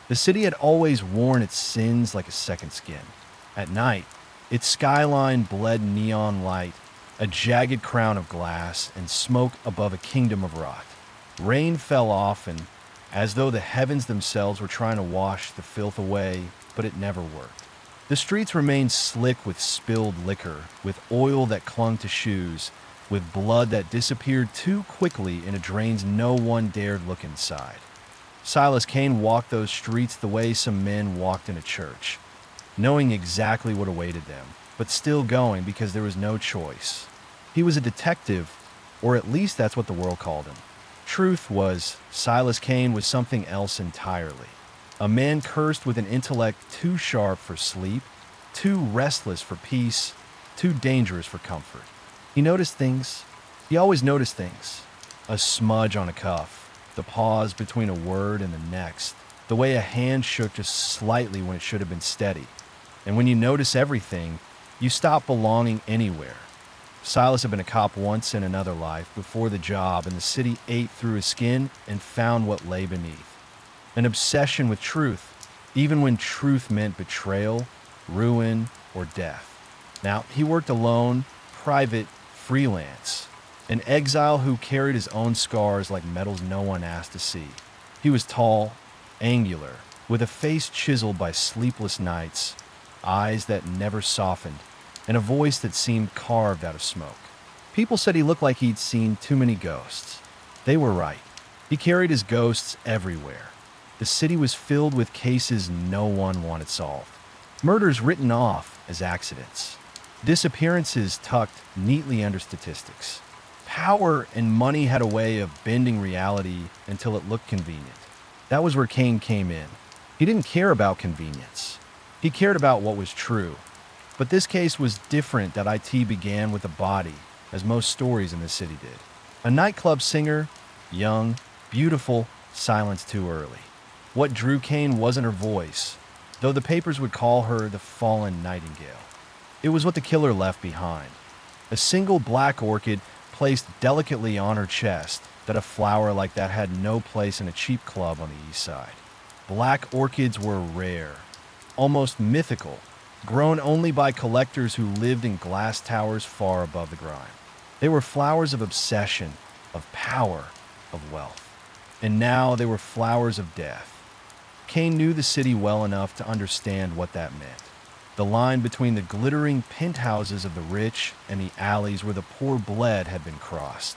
The city had always worn its sins like a second skin. At night, its skyline bled neon light, a jagged crown of glass, and smoke above a kingdom of rot. Rain fell often, as though the heavens themselves were trying to wash the filth away, but it never worked. The streets remained slick with spilled liquor, with oil that clung to shoes, with blood that disappeared too quickly in drains no one dared look inside. Silas Kane walked those streets the way some men walked in a church, knowing exactly what awaited them, but still going because there was no choice. He was a detective, or at least that's what the world called him. Truth was, Silas Kane was something else entirely. A man cursed with an intellect too sharp for sleep, too restless for peace, too dangerous for comfort. He noticed things. He always noticed things. A smudge on a cuff, the pause between a word and the next, the way a hand shook just slightly when it should have been steady. And when you notice everything, you stop belonging anywhere. Silas had been a cop once in another life before the job, and the city ate through his skin and found what lay beneath. An obsession with truth, even when truth meant betrayal, ruin, or death. Now, he worked alone, private, freelance, an exile who carried his own scars like medals no one asked to see. He was tall, angular, with a face chiseled by sleepless nights, eyes that never softened, and a voice that seemed carved out of smoke. People said he looked like he'd seen too many ghosts. They were right. He carried his ghosts everywhere. The city was filled with cases no one wanted solved. Murders written off as accidents. Disappearances tucked neatly under statistics. Power and money had a way of bending reality until it looked convenient. That was where Kane came in. He didn't care about convenience. He cared about what was true. But this case was different that IT began with a body, as most stories in the city did. A nightclub singer, young, beautiful, silenced too early. What drew Kane wasn't her voice, though the papers would call her the fallen nightingale. It was what the killer left behind. A single black orchid placed delicately on her chest that a flower like that had no place in a cheap club on the east side. Black orchids were rare, almost mythical, grown only by collectors who lived in glass towers far above the grime. They were flowers of obsession, of power, of wealth. And now they were flowers of death. Kane knew the city well enough to understand what that meant. The line between the glittering penthouses of the rich and the alleys where the poor bled had been crossed.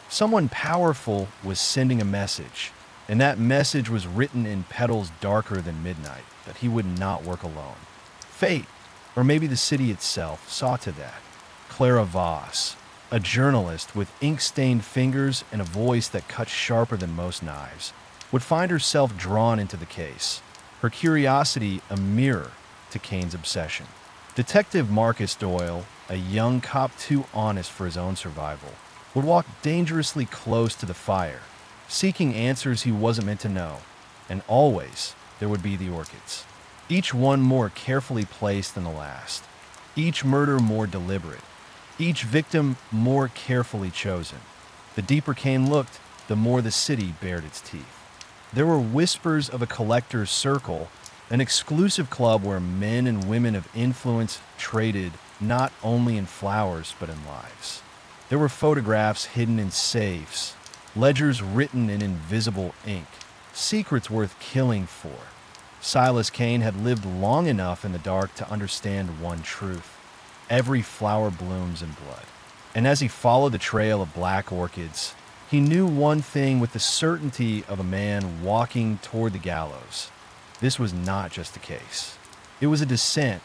Someone powerful was sending a message, and that message was written in petals darker than midnight, that he would not work alone. Fate, or maybe the city itself, saw to that. Clara Voss, a journalist with ink-stained fingers and a voice that cut sharper than most knives, would find herself drawn into the case, her curiosity a mirror to Kane's obsession. Detective Marcus Doyle, a young cop too honest for his own survival, would walk dangerously close to the fire, seeking answers he wasn't meant to know, and always there would be the orchids. Each one more carefully placed than the last, each murder more deliberate, each victim more carefully chosen. The deeper Kane looked, the more the city bared its teeth. There were whispers of a collector's circle, an exclusive club where men and women of influence traded not only in flowers but in lives. There were photographs hidden in safes, ledgers written in invisible ink, secrets worth killing for. Silas Kane had lived long enough in the dark to understand one truth. Every flower blooms in blood. And as he followed the trail of black orchids, he knew one thing with the certainty of a man walking toward the gallows. This was not just a case. It was a descent.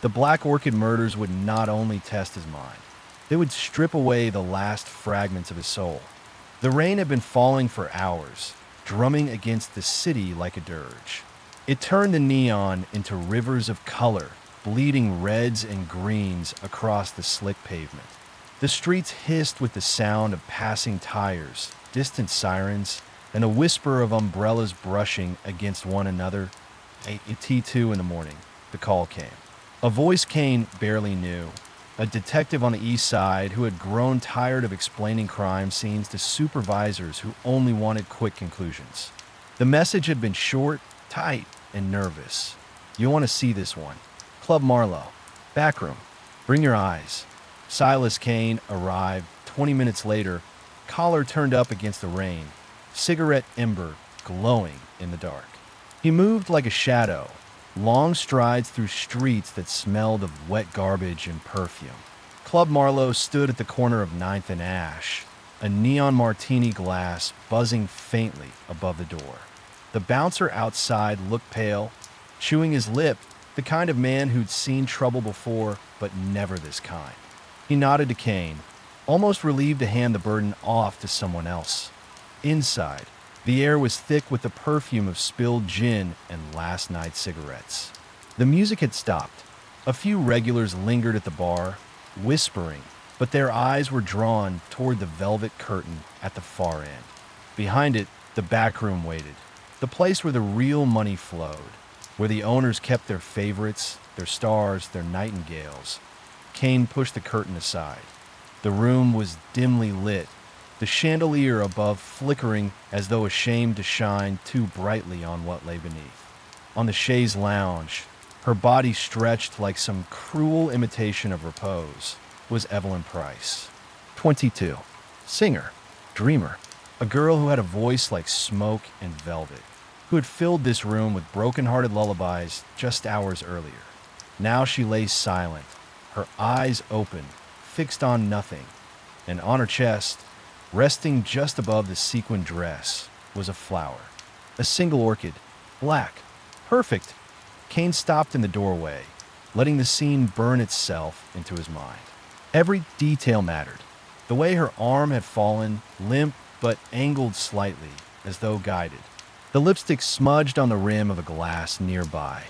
The black orchid murders would not only test his mind, they would strip away the last fragments of his soul. The rain had been falling for hours, drumming against the city like a dirge. It turned the neon into rivers of color, bleeding reds and greens across the slick pavement. The streets hissed with the sound of passing tires, distant sirens, and a whisper of umbrellas brushing against one another. At T2 in the morning, the call came. A voice Kane barely knew, a detective on the east side who had grown tired of explaining crime scenes to supervisors who only wanted quick conclusions. The message had been short, tight and nervous. You want to see this one. Club Marlowe. Backroom. Bring your eyes. Silas Kane arrived 20 minutes later, collar turned up against the rain, cigarette ember glowing in the dark. He moved like a shadow, long strides through streets that smelled of wet garbage and perfume. Club Marlowe stood at the corner of Ninth and Ash, a neon martini glass buzzing faintly above the door. The bouncer outside looked pale, chewing his lip, the kind of man who'd seen trouble before, but never this kind. He nodded to Kane, almost relieved to hand the burden off to someone else. Inside, the air was thick with the perfume of spilled gin and last night's cigarettes. The music had stopped. A few regulars lingered at the bar, whispering, but their eyes were drawn toward the velvet curtain at the far end. Behind it, the back room waited, the place where the real money flowed, where the owners kept their favorites, their stars, their nightingales. Kane pushed the curtain aside. The room was dimly lit, the chandelier above flickering as though ashamed to shine too brightly on what lay beneath. On the chaise lounge, her body stretched like some cruel imitation of repose, was Evelyn Price. 22. Singer, dreamer, a girl who had a voice like smoke and velvet, who had filled this room with broken-hearted lullabies just hours earlier. Now she lay silent, her eyes open, fixed on nothing, and on her chest, resting just above the sequin dress, was a flower. A single orchid, black, perfect. Kane stopped in the doorway, letting the scene burn itself into his mind. Every detail mattered. The way her arm had fallen, limp but angled slightly, as though guided. The lipstick smudged on the rim of a glass nearby,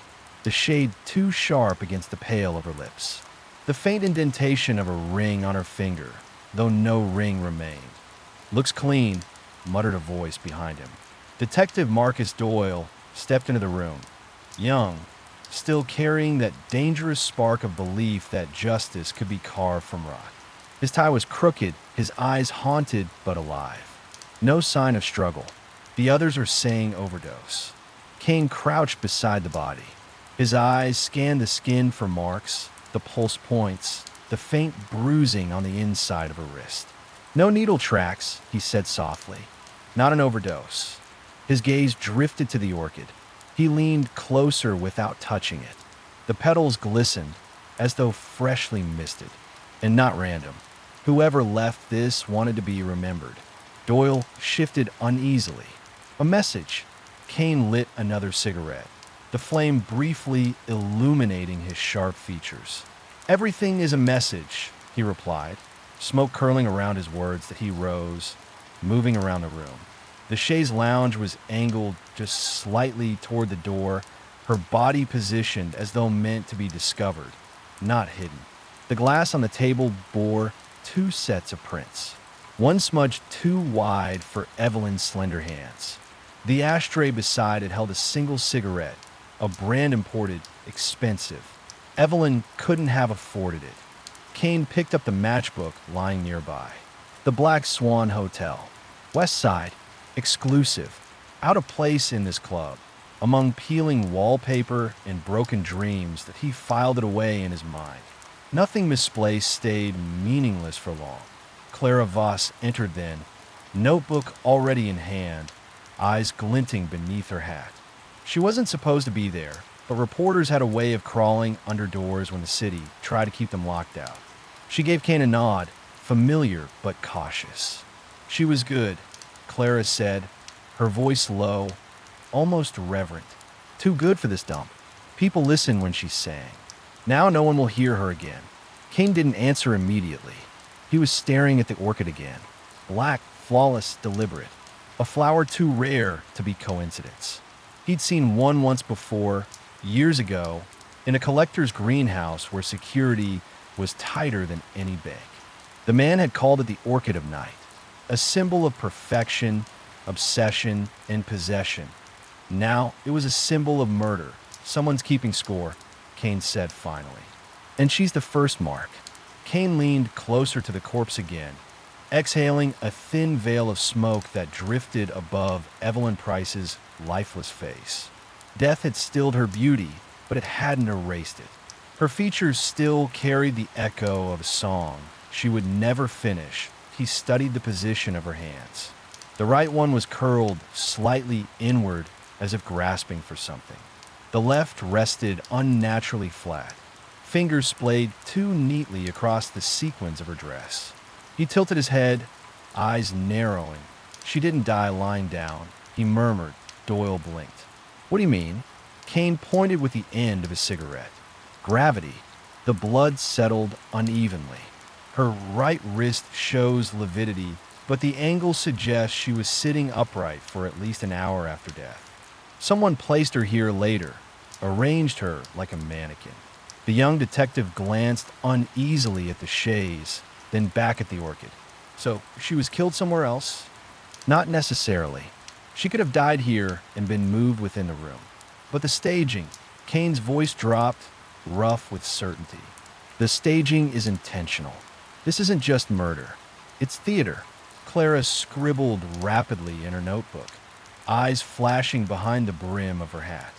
the shade too sharp against the pale of her lips. The faint indentation of a ring on her finger, though no ring remained. "Looks clean," muttered a voice behind him. Detective Marcus Doyle stepped into the room, young, still carrying that dangerous spark of belief that justice could be carved from rock. His tie was crooked, his eyes haunted but alive. No sign of struggle. The others are saying overdose. Kane crouched beside the body. His eyes scanned the skin for marks, the pulse points, the faint bruising on the inside of her wrist. "No needle tracks," he said softly. "Not an overdose." His gaze drifted to the orchid. He leaned closer without touching it. The petals glistened, as though freshly misted. And not random. Whoever left this wanted to be remembered. Doyle shifted uneasily. A message. Kane lit another cigarette, the flame briefly illuminating his sharp features. "Everything is a message," he replied, smoke curling around his words that he rose, moving around the room. The chaise lounge was angled just slightly toward the door, her body positioned as though meant to be discovered, not hidden. The glass on the table bore two sets of prints, one smudged too wide for Evelyn's slender hands. The ashtray beside it held a single cigarette, a brand imported, expensive. Evelyn couldn't have afforded it. Kane picked up the matchbook lying nearby. The Black Swan Hotel. West Side. Exclusive. Out of place in this club. Among peeling wallpaper and broken dreams that he filed it away in his mind. Nothing misplaced stayed meaningless for long. Clara Voss entered then, notebook already in hand, eyes glinting beneath her hat. She wasn't supposed to be there, but reporters had a way of crawling under doors when the city tried to keep them locked out. She gave Kane a nod, familiar but cautious. "She was good," Clara said, her voice low, almost reverent. "Too good for this dump. People listen when she sang. Now no one will hear her again." Kane didn't answer immediately. He was staring at the orchid again. Black, flawless, deliberate. A flower too rare to be coincidence. He'd seen one once before, years ago, in a collector's greenhouse where security was tighter than any bank. The man had called it the Orchid of Night, a symbol of perfection, obsession, and possession. Now it was a symbol of murder. "Someone's keeping score," Kane said finally. "And she's the first mark." Kane leaned closer to the corpse again, exhaling a thin veil of smoke that drifted above Evelyn Price's lifeless face. Death had stilled her beauty, but it hadn't erased it. Her features still carried the echo of a song she would never finish. He studied the position of her hands. The right one was curled slightly inward as if grasping for something. The left rested unnaturally flat, fingers splayed too neatly across the sequins of her dress. He tilted his head, eyes narrowing. She didn't die lying down, he murmured. Doyle blinked. What do you mean? Kane pointed with the end of his cigarette. Gravity. The blood settled unevenly. Her right wrist shows lividity, but the angle suggests she was sitting upright for at least an hour after death. Someone placed her here later, arranged her like a mannequin. The young detective glanced uneasily at the chaise, then back at the orchid. So she was killed somewhere else? Not necessarily. She could have died here and been moved within the room. But the staging, Kane's voice dropped, rough with certainty. The staging is intentional. This isn't just murder. It's theater. Clara scribbled rapidly in her notebook, eyes flashing behind the brim of her hat.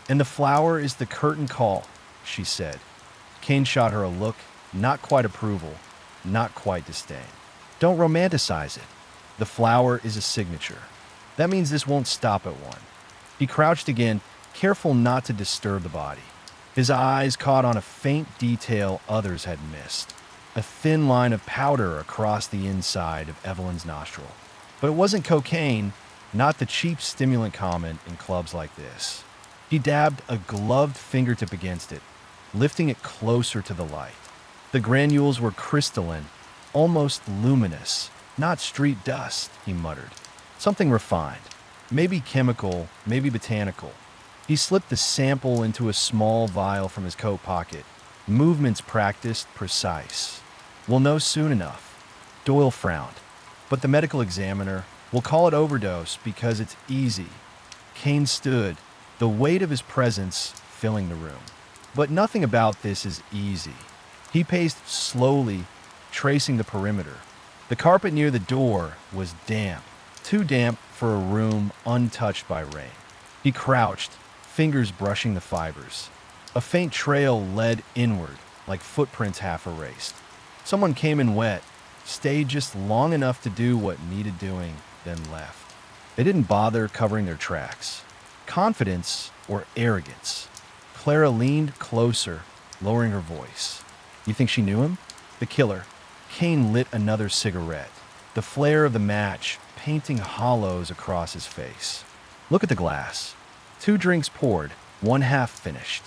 And the flower is the curtain call, she said. Kane shot her a look, not quite approval, not quite disdain. Don't romanticize it. The flower is a signature. That means this won't stop at one. He crouched again, careful not to disturb the body. His eyes caught on a faint detail others had missed. A thin line of powder across the inside of Evelyn's nostril. But it wasn't cocaine, not the cheap stimulant common in clubs like this. He dabbed a gloved fingertip against it, lifting it closer to the light. The granules were crystalline, almost luminous. Not street dust, he muttered. Something refined. Maybe chemical, maybe botanical. He slipped the sample into a small vial from his coat pocket. Movements practiced, precise. We'll know soon enough. Doyle frowned. But the medical examiner will call it overdose because it's easy. Kane stood, the weight of his presence filling the room. But nothing about this is easy. He paced slowly, tracing the perimeter. The carpet near the door was damp, too damp for a room untouched by rain. He crouched, fingers brushing the fibers. A faint trail led inward, like footprints half erased. Someone came in wet, stayed just long enough to do what needed doing, then left. They didn't bother covering their tracks. Confidence or arrogance? Clara leaned closer, lowering her voice. You think she knew him? The killer. Kane lit another cigarette, the flare of the match painting hollows across his face. Look at the glass. 2 drinks poured, 1 half finished.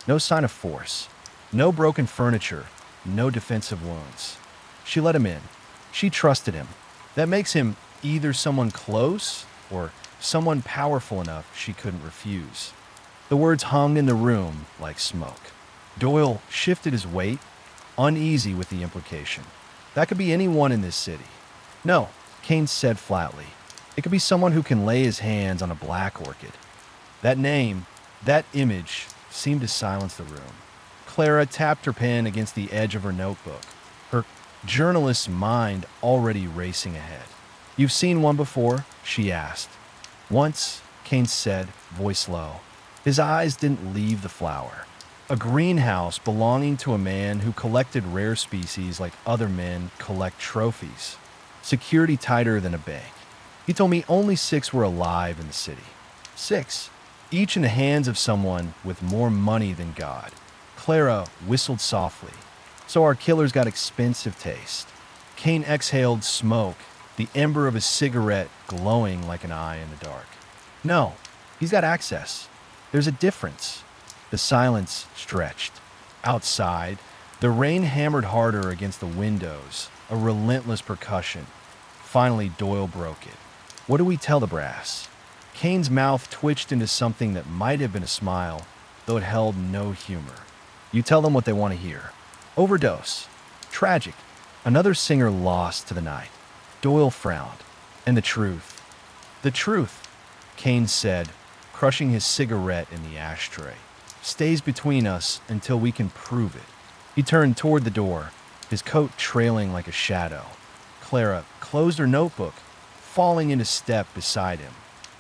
No sign of force. No broken furniture. No defensive wounds. She let him in. She trusted him. That makes him either someone close or someone powerful enough she couldn't refuse. The words hung in the room like smoke. Doyle shifted his weight, uneasy with the implication. That could be anyone in this city. No, Kane said flatly. It could be someone who can lay his hands on a black orchid. That name, that image, seemed to silence the room. Clara tapped her pen against the edge of her notebook, her journalist's mind already racing ahead. You've seen one before? She asked. Once, Kane said, voice low. His eyes didn't leave the flower. A greenhouse belonging to a man who collected rare species like other men collect trophies. Security tighter than a bank. He told me only 6 were alive in the city. 6, each in the hands of someone with more money than God. Clara whistled softly. So our killer's got expensive taste. Kane exhaled smoke, the ember of his cigarette glowing like an eye in the dark. No, he's got access. There's a difference. The silence stretched. Outside, the rain hammered harder against the windows, a relentless percussion. Finally, Doyle broke it. What do we tell the brass? Kane's mouth twitched into something that might have been a smile, though it held no humor. You tell them what they want to hear. Overdose. Tragic. Another singer lost to the night. Doyle frowned. And the truth. The truth, Kane said, crushing his cigarette in the ashtray. Stays between us until we can prove it. He turned toward the door, his coat trailing like a shadow. Clara closed her notebook, falling into step beside him.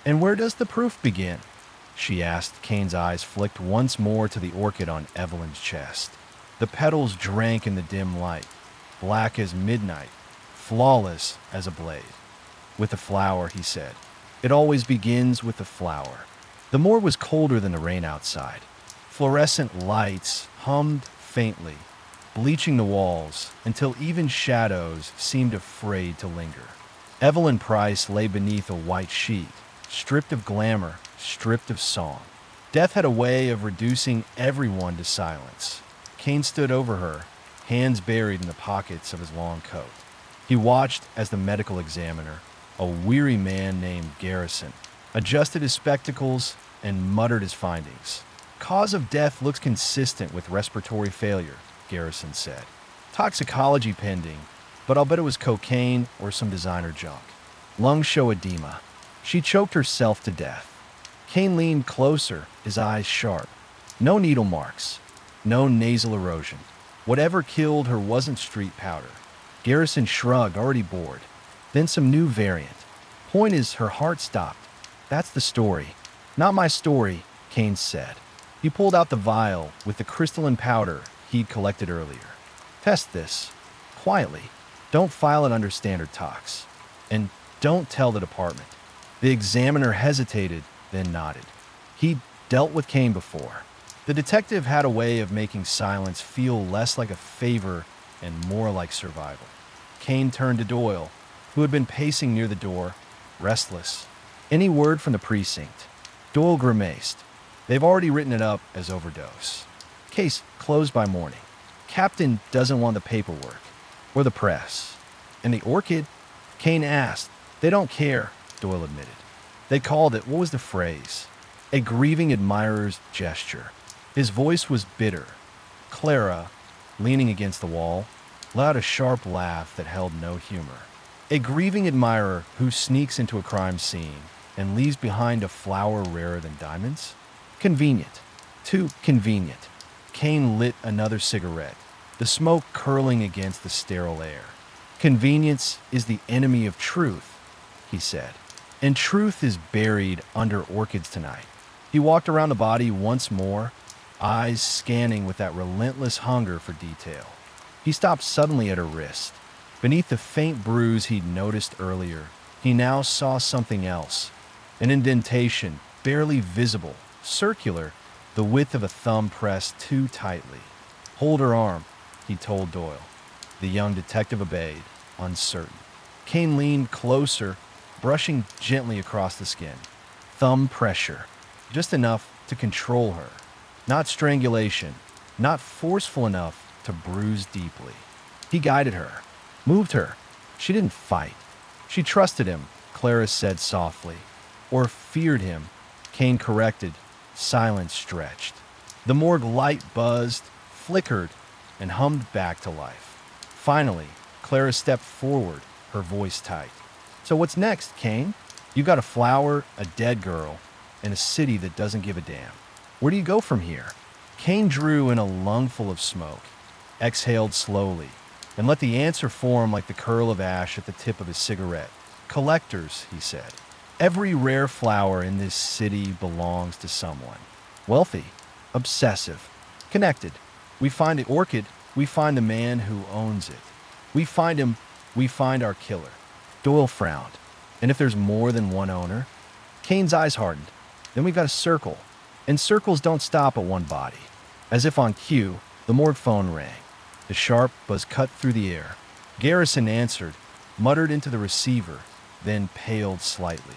And where does the proof begin? she asked. Kane's eyes flicked once more to the orchid on Evelyn's chest. The petals drank in the dim light, black as midnight, flawless as a blade. With the flower, he said. It always begins with the flower. The moor was colder than the rain outside. Fluorescent lights hummed faintly, bleaching the walls until even shadows seemed afraid to linger. Evelyn Price lay beneath a white sheet, stripped of glamour, stripped of song. Death had a way of reducing everyone to silence. Kane stood over her, hands buried in the pockets of his long coat. He watched as the medical examiner, a weary man named Garrison, adjusted his spectacles and muttered his findings. Cause of death looks consistent with respiratory failure, Garrison said. Toxicology pending, but I'll bet it was cocaine or some designer junk. Lungs show edema. She choked herself to death. Kane leaned closer, his eyes sharp. No needle marks. No nasal erosion. Whatever killed her wasn't street powder. Garrison shrugged, already bored. Then some new variant. Point is, her heart stopped. That's the story. Not my story, Kane said. He pulled out the vial with the crystalline powder he'd collected earlier. Test this. Quietly. Don't file it under standard tox. And don't tell the department. The examiner hesitated, then nodded. He'd dealt with Kane before. The detective had a way of making silence feel less like a favor and more like survival. Kane turned to Doyle, who had been pacing near the door, restless. Any word from the precinct? Doyle grimaced. They've already written it up as overdose. Case closed by morning. Captain doesn't want the paperwork. Or the press. And the orchid? Kane asked. They don't care, Doyle admitted. They called it, what was the phrase? A grieving admirer's gesture. His voice was bitter. Clara, leaning against the wall, let out a sharp laugh that held no humor. A grieving admirer who sneaks into a crime scene and leaves behind a flower rarer than diamonds? Convenient. Too convenient. Kane lit another cigarette, the smoke curling against the sterile air. Convenience is the enemy of truth, he said. And truth is buried under orchids tonight. He walked around the body once more, eyes scanning with that relentless hunger for detail. He stopped suddenly at her wrist. Beneath the faint bruise he'd noticed earlier, he now saw something else. An indentation, barely visible, circular, the width of a thumb pressed too tightly. Hold her arm, he told Doyle. The young detective obeyed, uncertain. Kane leaned closer, brushing gently across the skin. Thumb pressure, just enough to control her. Not strangulation, not forceful enough to bruise deeply. He guided her, moved her. She didn't fight. She trusted him, Clara said softly. Or feared him, Kane corrected. Silence stretched. The morgue light buzzed, flickered, and hummed back to life. Finally, Clara stepped forward, her voice tight. So what's next, Kane? You got a flower, a dead girl, and a city that doesn't give a damn. Where do you go from here? Kane drew in a lungful of smoke, exhaled slowly, and let the answer form like the curl of ash at the tip of his cigarette. Collectors, he said. Every rare flower in this city belongs to someone. Wealthy, obsessive, connected. We find the orchid, we find the man who owns it. We find him, we find our killer. Doyle frowned. And if there's more than one owner? Kane's eyes hardened. Then we've got a circle. And circles don't stop at one body. As if on cue, the morgue phone rang. The sharp buzz cut through the air. Garrison answered, muttered into the receiver, then paled slightly.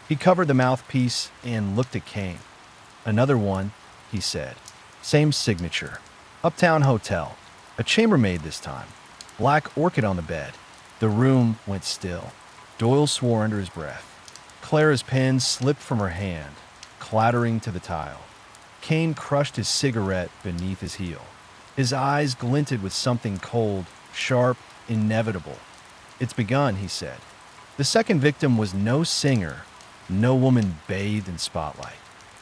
He covered the mouthpiece and looked at Kane. Another one, he said. Same signature. Uptown Hotel. A chambermaid this time. Black orchid on the bed. The room went still. Doyle swore under his breath. Clara's pen slipped from her hand, clattering to the tile. Kane crushed his cigarette beneath his heel. His eyes glinted with something cold, sharp, inevitable. It's begun, he said. The second victim was no singer, no woman bathed in spotlight.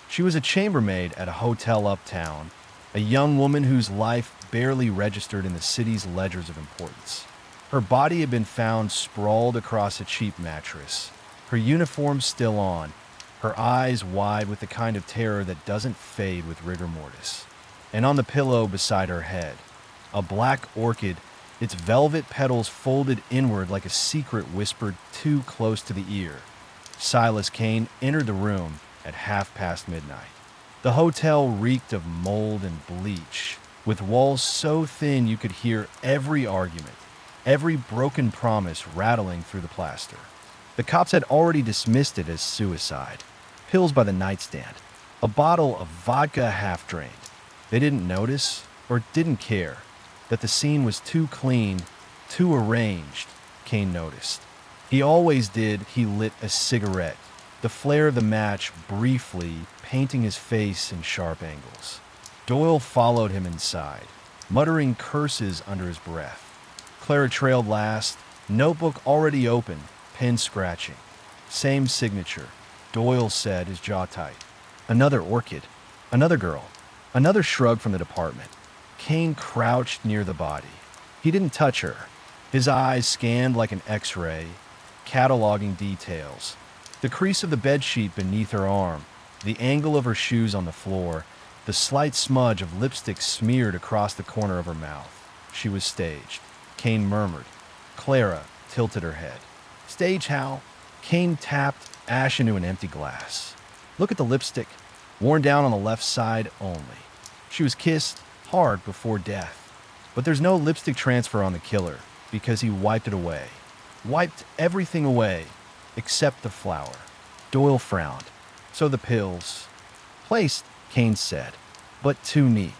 She was a chambermaid at a hotel uptown, a young woman whose life barely registered in the city's ledgers of importance. Her body had been found sprawled across a cheap mattress, her uniform still on, her eyes wide with the kind of terror that doesn't fade with rigor mortis. And on the pillow beside her head, a black orchid, its velvet petals folded inward like a secret whispered too close to the ear. Silas Kane entered the room at midnight. The hotel reeked of mold and bleach, with walls so thin you could hear every argument, every broken promise rattling through the plaster. The cops had already dismissed it as suicide. Pills by the nightstand, a bottle of vodka half-drained. They didn't notice, or didn't care, that the scene was too clean, too arranged. Kane noticed. He always did. He lit a cigarette, the flare of the match briefly painting his face in sharp angles. Doyle followed him inside, muttering curses under his breath. Clara trailed last, notebook already open, pen scratching. Same signature, Doyle said, his jaw tight. Another orchid, another girl, another shrug from the department. Kane crouched near the body. He didn't touch her. His eyes scanned like an X-ray, cataloging details. The crease of the bedsheet beneath her arm, the angle of her shoes on the floor, the slight smudge of lipstick smeared across the corner of her mouth. She was staged. Kane murmured. Clara tilted her head. Stage how? Kane tapped ash into an empty glass. Look at the lipstick, worn down on the left side only. She was kissed hard before death. But there's no lipstick transfer on the killer because he wiped it away. Wiped everything away except the flower. Doyle frowned. So the pills. Placed, Kane said, but too neat.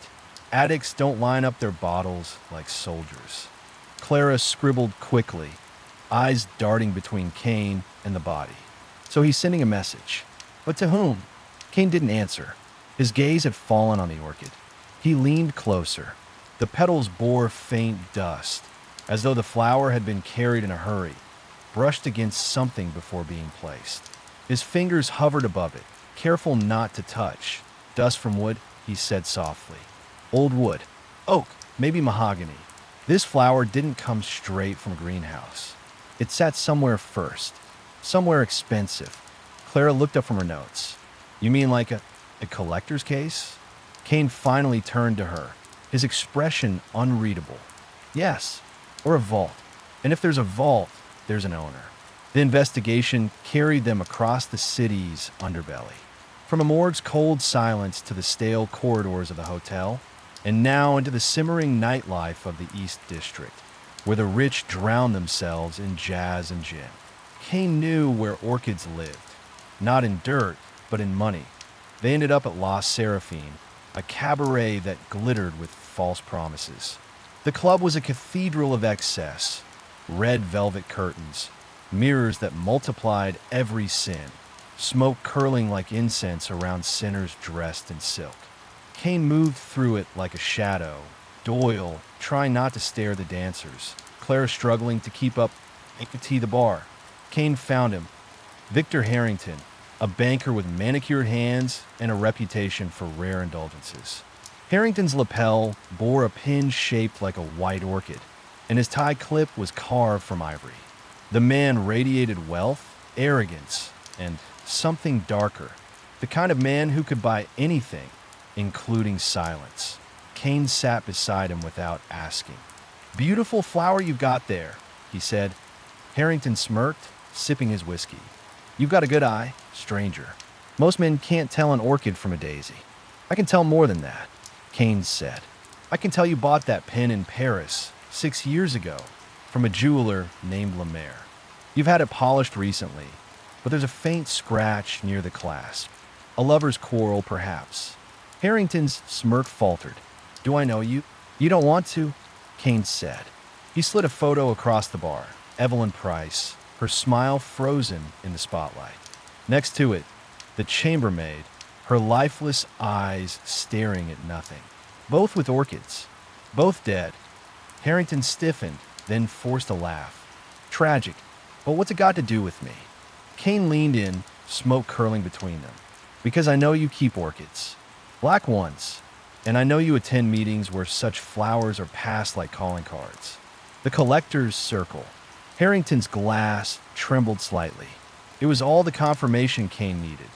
Addicts don't line up their bottles like soldiers. Clara scribbled quickly, eyes darting between Kane and the body. So he's sending a message. But to whom? Kane didn't answer. His gaze had fallen on the orchid. He leaned closer. The petals bore faint dust, as though the flower had been carried in a hurry, brushed against something before being placed. His fingers hovered above it, careful not to touch. Dust from wood, he said softly. Old wood. Oak, maybe mahogany. This flower didn't come straight from a greenhouse. It sat somewhere first, somewhere expensive. Clara looked up from her notes. You mean like a collector's case? Kane finally turned to her, his expression unreadable. Yes, or a vault. And if there's a vault, there's an owner. The investigation carried them across the city's underbelly, from a morgue's cold silence to the stale corridors of the hotel, and now into the simmering nightlife of the East District, where the rich drown themselves in jazz and gin. Kane knew where orchids lived, not in dirt, but in money. They ended up at La Seraphine, a cabaret that glittered with false promises. The club was a cathedral of excess, red velvet curtains, mirrors that multiplied every sin, smoke curling like incense around sinners dressed in silk. Kane moved through it like a shadow, Doyle trying not to stare at the dancers, Clara struggling to keep up to the bar. Kane found him, Victor Harrington, a banker with manicured hands and a reputation for rare indulgences. Harrington's lapel bore a pin shaped like a white orchid, and his tie clip was carved from ivory. The man radiated wealth, arrogance, and something darker, the kind of man who could buy anything, including silence. Kane sat beside him without asking. Beautiful flower you've got there, he said. Harrington smirked, sipping his whiskey. You've got a good eye, stranger. Most men can't tell an orchid from a daisy. I can tell more than that, Kane said. I can tell you bought that pin in Paris 6 years ago from a jeweler named Lemaire. You've had it polished recently, but there's a faint scratch near the clasp. A lover's quarrel, perhaps. Harrington's smirk faltered. Do I know you? You don't want to, Kane said. He slid a photo across the bar. Evelyn Price, her smile frozen in the spotlight. Next to it, the chambermaid, her lifeless eyes staring at nothing. Both with orchids. Both dead. Harrington stiffened, then forced a laugh. Tragic, but what's it got to do with me? Kane leaned in, smoke curling between them. Because I know you keep orchids. Black ones. And I know you attend meetings where such flowers are passed like calling cards. The collector's circle. Harrington's glass trembled slightly. It was all the confirmation Kane needed.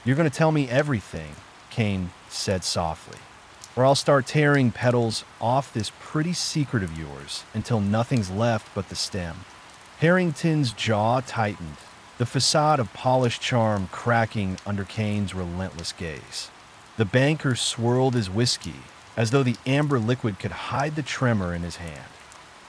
You're going to tell me everything, Kane said softly, or I'll start tearing petals off this pretty secret of yours until nothing's left but the stem. Harrington's jaw tightened, the facade of polished charm cracking under Kane's relentless gaze. The banker swirled his whiskey as though the amber liquid could hide the tremor in his hand.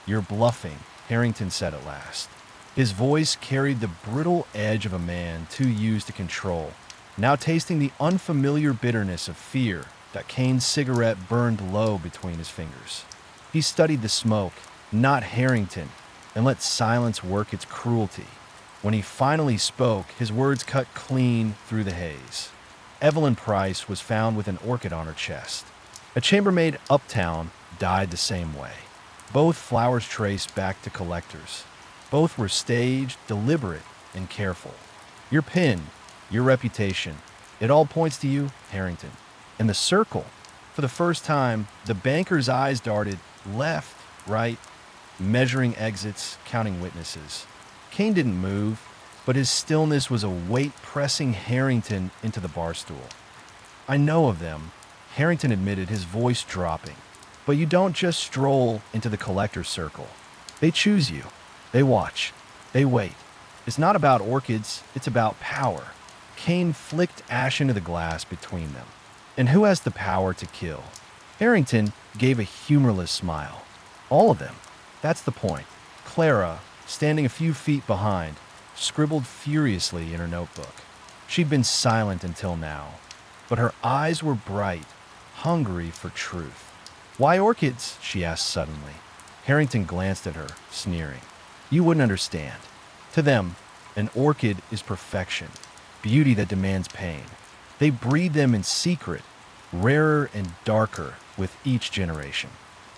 You're bluffing, Harrington said at last. His voice carried the brittle edge of a man too used to control, now tasting the unfamiliar bitterness of fear that Kane's cigarette burned low between his fingers. He studied the smoke, not Harrington, and let silence work its cruelty. When he finally spoke, his words cut clean through the haze. Evelyn Price was found with an orchid on her chest. A chambermaid uptown died the same way. Both flowers traced back to collectors. Both were staged, deliberate, and careful. Your pin, your reputation, it all points to you, Harrington. And the circle. For the first time, the banker's eyes darted left, right, measuring exits, counting witnesses. Kane didn't move, but his stillness was a weight pressing Harrington into the bar stool. I know of them, Harrington admitted, his voice dropping. But you don't just stroll into the collector's circle. They choose you. They watch. They wait. It's not about orchids, it's about power. Kane flicked ash into the glass between them. And who has the power to kill? Harrington gave a humorless smile. All of them. That's the point. Clara, standing a few feet behind, scribbled furiously in her notebook. She'd been silent until now, but her eyes were bright, hungry for truth. Why orchids? She asked suddenly. Harrington glanced at her, sneering. You wouldn't understand. To them, an orchid is perfection, beauty that demands pain. They breed them in secret, rarer and darker with each generation.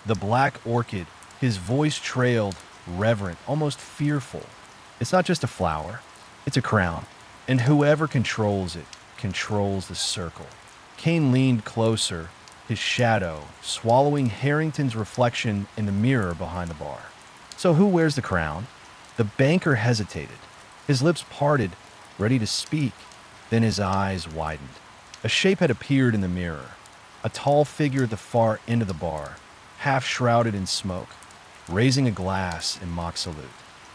The black orchid, his voice trailed, reverent, almost fearful. It's not just a flower, it's a crown, and whoever controls it controls the circle. Kane leaned closer, his shadow swallowing Harrington's reflection in the mirror behind the bar. So who wears the crown? The banker hesitated, his lips parted, ready to speak. Then his eyes widened. A shape had appeared in the mirror, a tall figure at the far end of the bar, half shrouded in smoke, raising a glass in mock salute.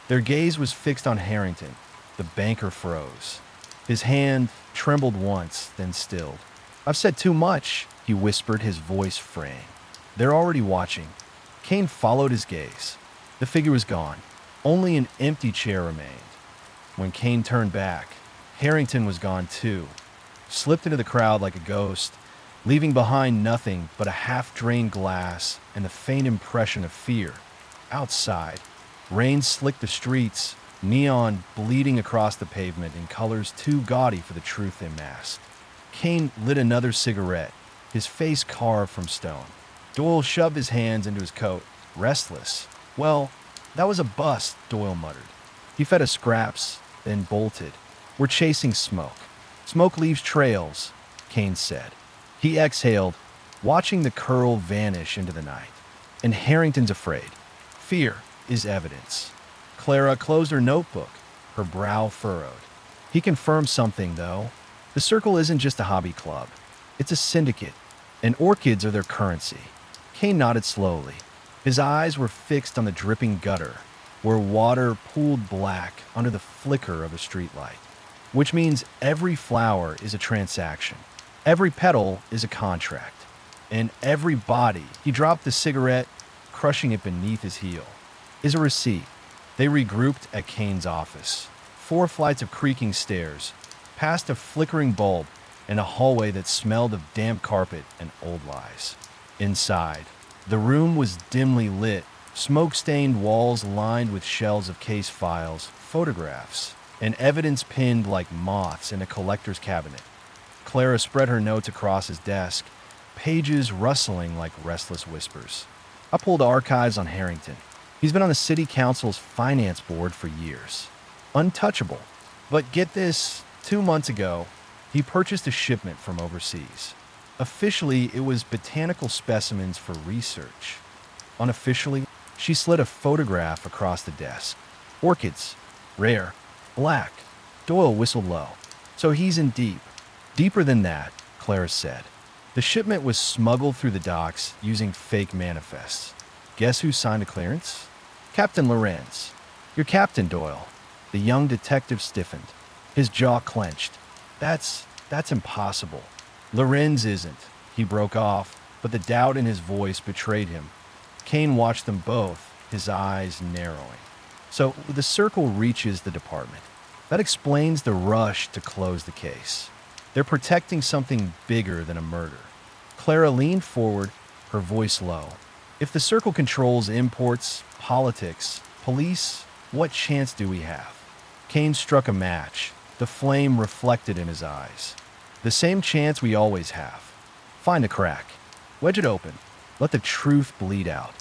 Their gaze was fixed on Harrington. The banker froze. His hand trembled once, then stilled. I've said too much, he whispered, his voice fraying. They're already watching. Kane followed his gaze. The figure was gone. Only an empty chair remained. When Kane turned back, Harrington was gone too, slipped into the crowd like a ghost, leaving behind nothing but a half-drained glass and the faint impression of fear. Outside, rain slicked the streets, neon bleeding across the pavement in colors too gaudy for the truth they masked. Kane lit another cigarette, his face carved from stone. Doyle shoved his hands into his coat, restless. Well, that was a bust, Doyle muttered. He fed us scraps, then bolted. We're chasing smoke. Smoke leaves trails, Kane said. He exhaled, watching the curl vanish into the night. And Harrington's afraid. Fear is evidence. Clara closed her notebook, her brow furrowed. He confirmed something, though. The circle isn't just a hobby club. It's a syndicate, and orchids are their currency. Kane nodded slowly. His eyes were fixed on the dripping gutter, where water pooled black under the flicker of a streetlight. Which means every flower is a transaction. Every petal is a contract. And every body, he dropped the cigarette, crushing it beneath his heel, is a receipt. They regrouped at Kane's office. 4 flights of creaking stairs, past a flickering bulb, and a hallway that smelled of damp carpet and old lies. Inside, the room was dimly lit, smoke-stained walls lined with shelves of case files, photographs, and evidence pinned like moths in a collector's cabinet. Clara spread her notes across his desk, pages rustling like restless whispers. I pulled archives on Harrington. He's been on the city council's finance board for years. Untouchable. But get this, 2 months ago, he purchased a shipment from overseas. Officially, it was botanical specimens for research. Unofficially, she slid a photograph across the desk. Orchids. Rare. Black. Doyle whistled low. So he's in deep. Deeper than that, Clara said. The shipment was smuggled through the docks using fake manifests. Guess who signed a clearance? Captain Lorenz. Your captain, Doyle. The young detective stiffened. His jaw clenched. That's impossible. Lorenz isn't. He broke off, but the doubt in his voice betrayed him. Kane watched them both, his eyes narrowing. So the circle reaches the department. That explains the rush to close the case. They're protecting something bigger than a murder. Clara leaned forward, her voice low. If the circle controls imports, politics, police, what chance do we have? Kane struck a match. The flame reflected in his eyes. The same chance we always have. Find a crack. Wedge it open. Let the truth bleed out.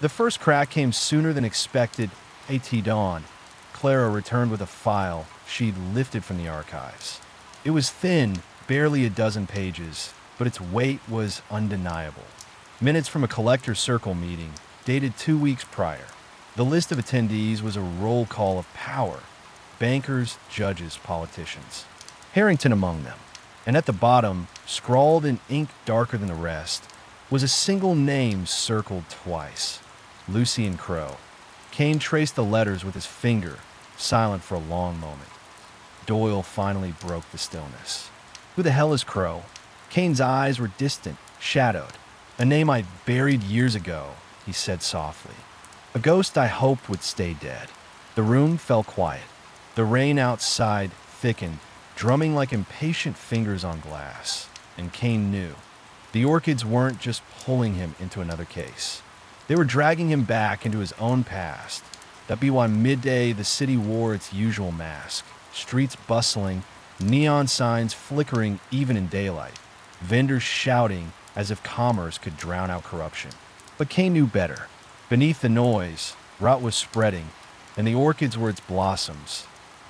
The first crack came sooner than expected. At dawn, Clara returned with a file she'd lifted from the archives. It was thin, barely a dozen pages, but its weight was undeniable. Minutes from a collector circle meeting, dated 2 weeks prior. The list of attendees was a roll call of power. Bankers, judges, politicians. Harrington among them. And at the bottom, scrawled in ink darker than the rest, was a single name circled twice. Lucien Crow. Kane traced the letters with his finger, silent for a long moment. Doyle finally broke the stillness. Who the hell is Crow? Kane's eyes were distant, shadowed. A name I buried years ago, he said softly. A ghost I hoped would stay dead. The room fell quiet. The rain outside thickened, drumming like impatient fingers on glass. And Kane knew. The orchids weren't just pulling him into another case. They were dragging him back into his own past. That'd be why midday the city wore its usual mask. Streets bustling, neon signs flickering even in daylight. Vendors shouting as if commerce could drown out corruption. But Kane knew better. Beneath the noise, rot was spreading, and the orchids were its blossoms.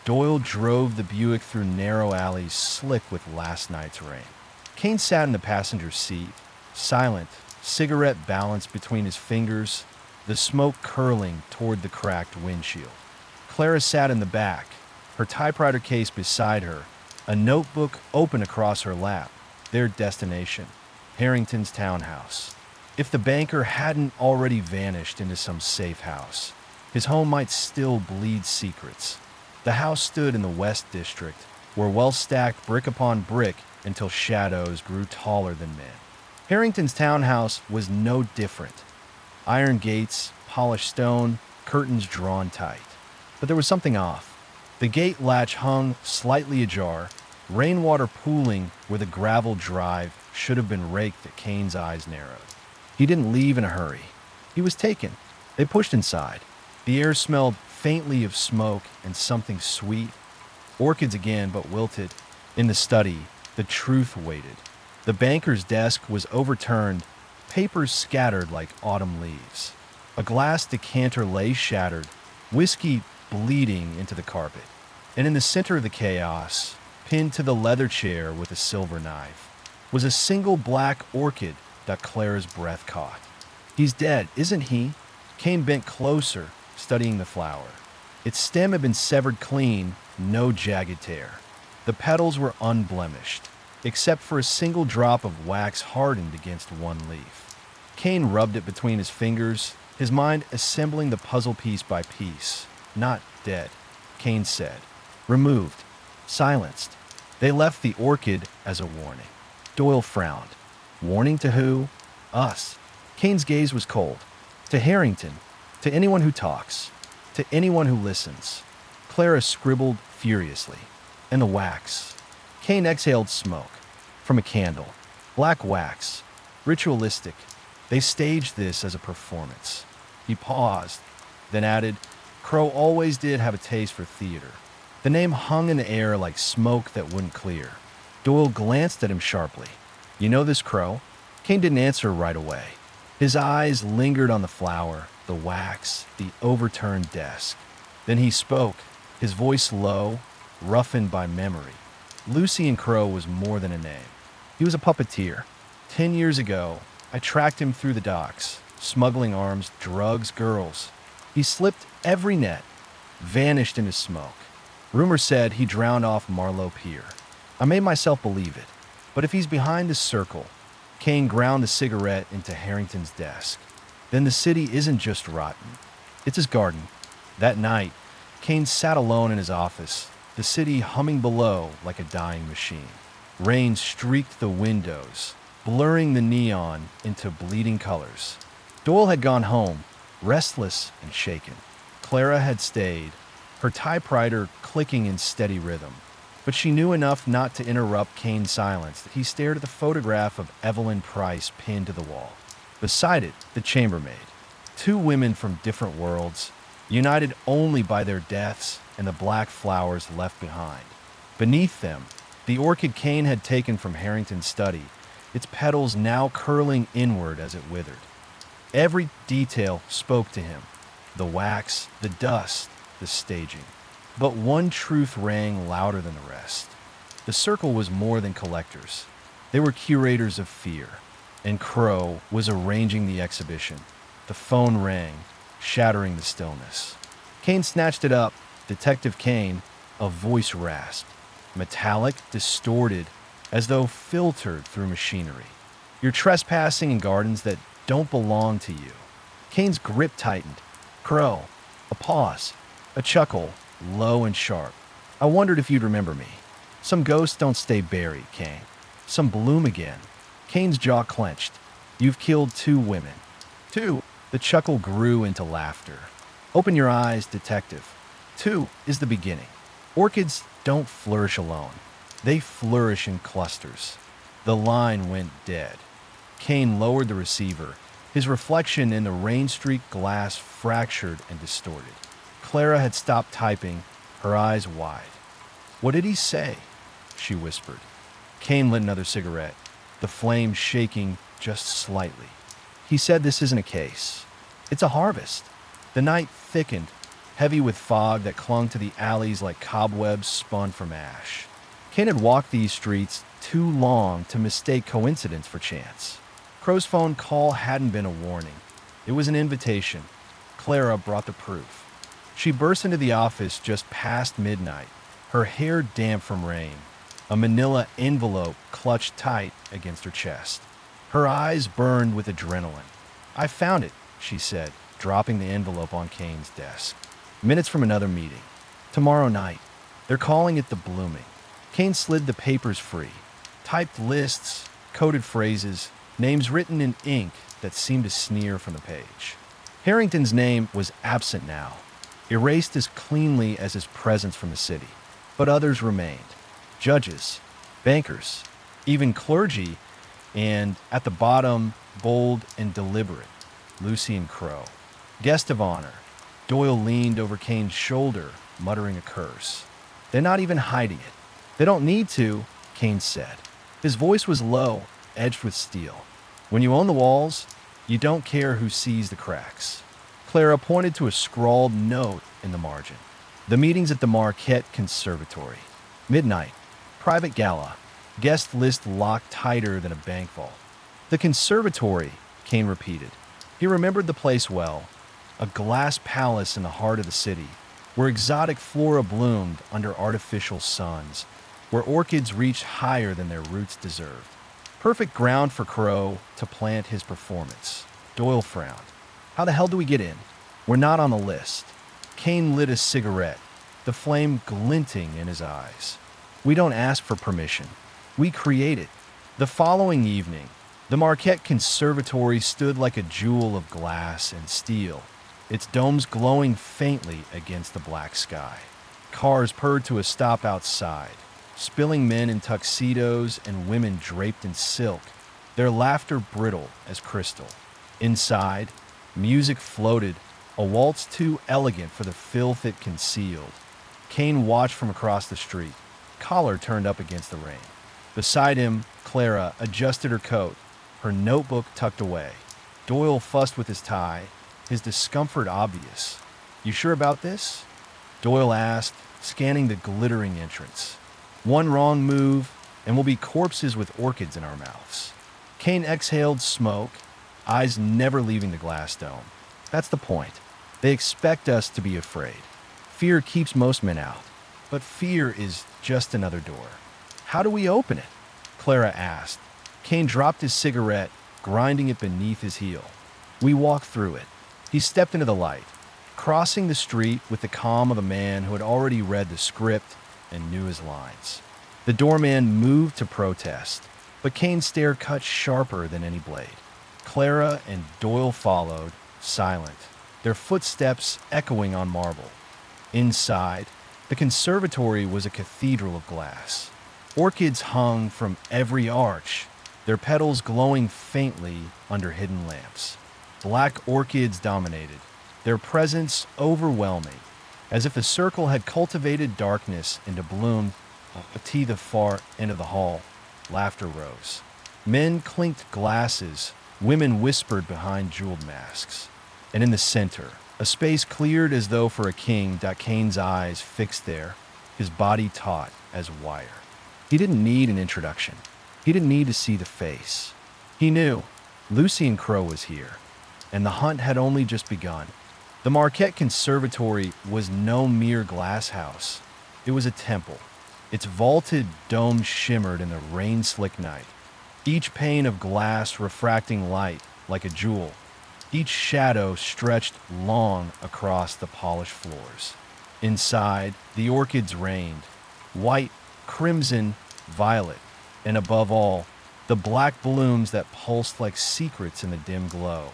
Doyle drove the Buick through narrow alleys slick with last night's rain. Kane sat in the passenger seat, silent, cigarette balanced between his fingers, the smoke curling toward the cracked windshield. Clara sat in the back, her typewriter case beside her, a notebook open across her lap, their destination, Harrington's townhouse. If the banker hadn't already vanished into some safe house, his home might still bleed secrets. The house stood in the West District, where well stacked brick upon brick until shadows grew taller than men. Harrington's townhouse was no different. Iron gates, polished stone, curtains drawn tight. But there was something off. The gate latch hung slightly ajar, rainwater pooling where the gravel drive should have been raked that Kane's eyes narrowed. He didn't leave in a hurry. He was taken. They pushed inside. The air smelled faintly of smoke and something sweet. Orchids again, but wilted. In the study, the truth waited. The banker's desk was overturned, papers scattered like autumn leaves. A glass decanter lay shattered, whiskey bleeding into the carpet. And in the center of the chaos, pinned to the leather chair with a silver knife, was a single black orchid that Clara's breath caught. He's dead, isn't he? Kane bent closer, studying the flower. Its stem had been severed clean, no jagged tear. The petals were unblemished, except for a single drop of wax hardened against one leaf. Kane rubbed it between his fingers, his mind assembling the puzzle piece by piece. Not dead, Kane said. Removed. Silenced. They left the orchid as a warning. Doyle frowned. Warning to who? Us. Kane's gaze was cold. To Harrington. To anyone who talks. To anyone who listens. Clara scribbled furiously. And the wax. Kane exhaled smoke. From a candle. Black wax. Ritualistic. They staged this as a performance. He paused, then added, Crow always did have a taste for theater. The name hung in the air like smoke that wouldn't clear. Doyle glanced at him sharply. You know this Crow? Kane didn't answer right away. His eyes lingered on the flower, the wax, the overturned desk. Then he spoke, his voice low, roughened by memory. Lucien Crow was more than a name. He was a puppeteer. 10 years ago, I tracked him through the docks, smuggling arms, drugs, girls. He slipped every net, vanished into smoke. Rumor said he drowned off Marlow Pier. I made myself believe it. But if he's behind the circle, Kane ground the cigarette into Harrington's desk. Then the city isn't just rotten, it's his garden. That night, Kane sat alone in his office, the city humming below like a dying machine. Rain streaked the windows, blurring the neon into bleeding colors. Doyle had gone home, restless and shaken. Clara had stayed, her typewriter clicking in steady rhythm. But she knew enough not to interrupt Kane's silence. He stared at the photograph of Evelyn Price pinned to the wall. Beside it, the chambermaid. Two women from different worlds, united only by their deaths and the black flowers left behind. Beneath them, the orchid Kane had taken from Harrington's study, its petals now curling inward as it withered. Every detail spoke to him: the wax, the dust, the staging. But one truth rang louder than the rest. The circle was more than collectors. They were curators of fear. And Crow was arranging the exhibition. The phone rang, shattering the stillness. Kane snatched it up. Detective Kane, a voice rasped, metallic, distorted, as though filtered through machinery. You're trespassing in gardens that don't belong to you. Kane's grip tightened. Crow. A pause. A chuckle, low and sharp. I wondered if you'd remember me. Some ghosts don't stay buried, Kane. Some bloom again. Kane's jaw clenched. You've killed 2 women. 2. The chuckle grew into laughter. Open your eyes, detective. 2 is the beginning. Orchids don't flourish alone. They flourish in clusters. The line went dead. Kane lowered the receiver. His reflection in the rain-streaked glass fractured and distorted. Clara had stopped typing, her eyes wide. What did he say? She whispered. Kane lit another cigarette, the flame shaking just slightly. He said this isn't a case. It's a harvest. The night thickened, heavy with fog that clung to the alleys like cobwebs spun from ash. Kane had walked these streets too long to mistake coincidence for chance. Crow's phone call hadn't been a warning. It was an invitation. Clara brought the proof. She burst into the office just past midnight, her hair damp from rain, a manila envelope clutched tight against her chest. Her eyes burned with adrenaline. I found it, she said, dropping the envelope on Kane's desk. Minutes from another meeting. Tomorrow night. They're calling it the blooming. Kane slid the papers free. Typed lists, coded phrases, names written in ink that seemed to sneer from the page. Harrington's name was absent now, erased as cleanly as his presence from the city. But others remained. Judges, bankers, even clergy, and at the bottom, bold and deliberate, Lucy and Crow. Guest of honor. Doyle leaned over Kane's shoulder, muttering a curse. They're not even hiding it. They don't need to, Kane said. His voice was low, edged with steel. When you own the walls, you don't care who sees the cracks. Clara pointed to a scrawled note in the margin. The meeting's at the Marquette Conservatory. Midnight. Private gala. Guest list locked tighter than a bank vault. The conservatory, Kane repeated. He remembered the place well. A glass palace in the heart of the city, where exotic flora bloomed under artificial suns, where orchids reached higher than their roots deserved. Perfect ground for Crow to plant his performance. Doyle frowned. How the hell do we get in? We're not on the list. Kane lit a cigarette, the flame glinting in his eyes. We don't ask for permission. We create it. The following evening, the Marquette Conservatory stood like a jewel of glass and steel, its domes glowing faintly against the black sky. Cars purred to a stop outside, spilling men in tuxedos and women draped in silk, their laughter brittle as crystal. Inside, music floated, a waltz too elegant for the filth it concealed. Kane watched from across the street, collar turned up against the rain. Beside him, Clara adjusted her coat, her notebook tucked away. Doyle fussed with his tie, his discomfort obvious. You sure about this? Doyle asked, scanning the glittering entrance. One wrong move, and we'll be corpses with orchids in our mouths. Kane exhaled smoke, eyes never leaving the glass dome. That's the point. They expect us to be afraid. Fear keeps most men out, but fear is just another door. How do we open it? Clara asked. Kane dropped his cigarette, grinding it beneath his heel. We walked through it. He stepped into the light, crossing the street with the calm of a man who had already read the script and knew his lines. The doorman moved to protest, but Kane's stare cut sharper than any blade. Clara and Doyle followed, silent, their footsteps echoing on marble. Inside, the conservatory was a cathedral of glass. Orchids hung from every arch, their petals glowing faintly under hidden lamps. Black orchids dominated, their presence overwhelming, as if the circle had cultivated darkness into bloom. To the far end of the hall, laughter rose. Men clinked glasses, women whispered behind jeweled masks. And in the center, a space cleared as though for a king. Kane's eyes fixed there, his body taut as wire. He didn't need an introduction. He didn't need to see the face. He knew Lucian Crowe was here, and the hunt had only just begun. The Marquette Conservatory was no mere glass house. It was a temple. Its vaulted dome shimmered in the rain-slick night, each pane of glass refracting light like a jewel. Each shadow stretched long across the polished floors. Inside, the orchids reigned, white, crimson, violet, and above all, the black blooms that pulsed like secrets in the dim glow.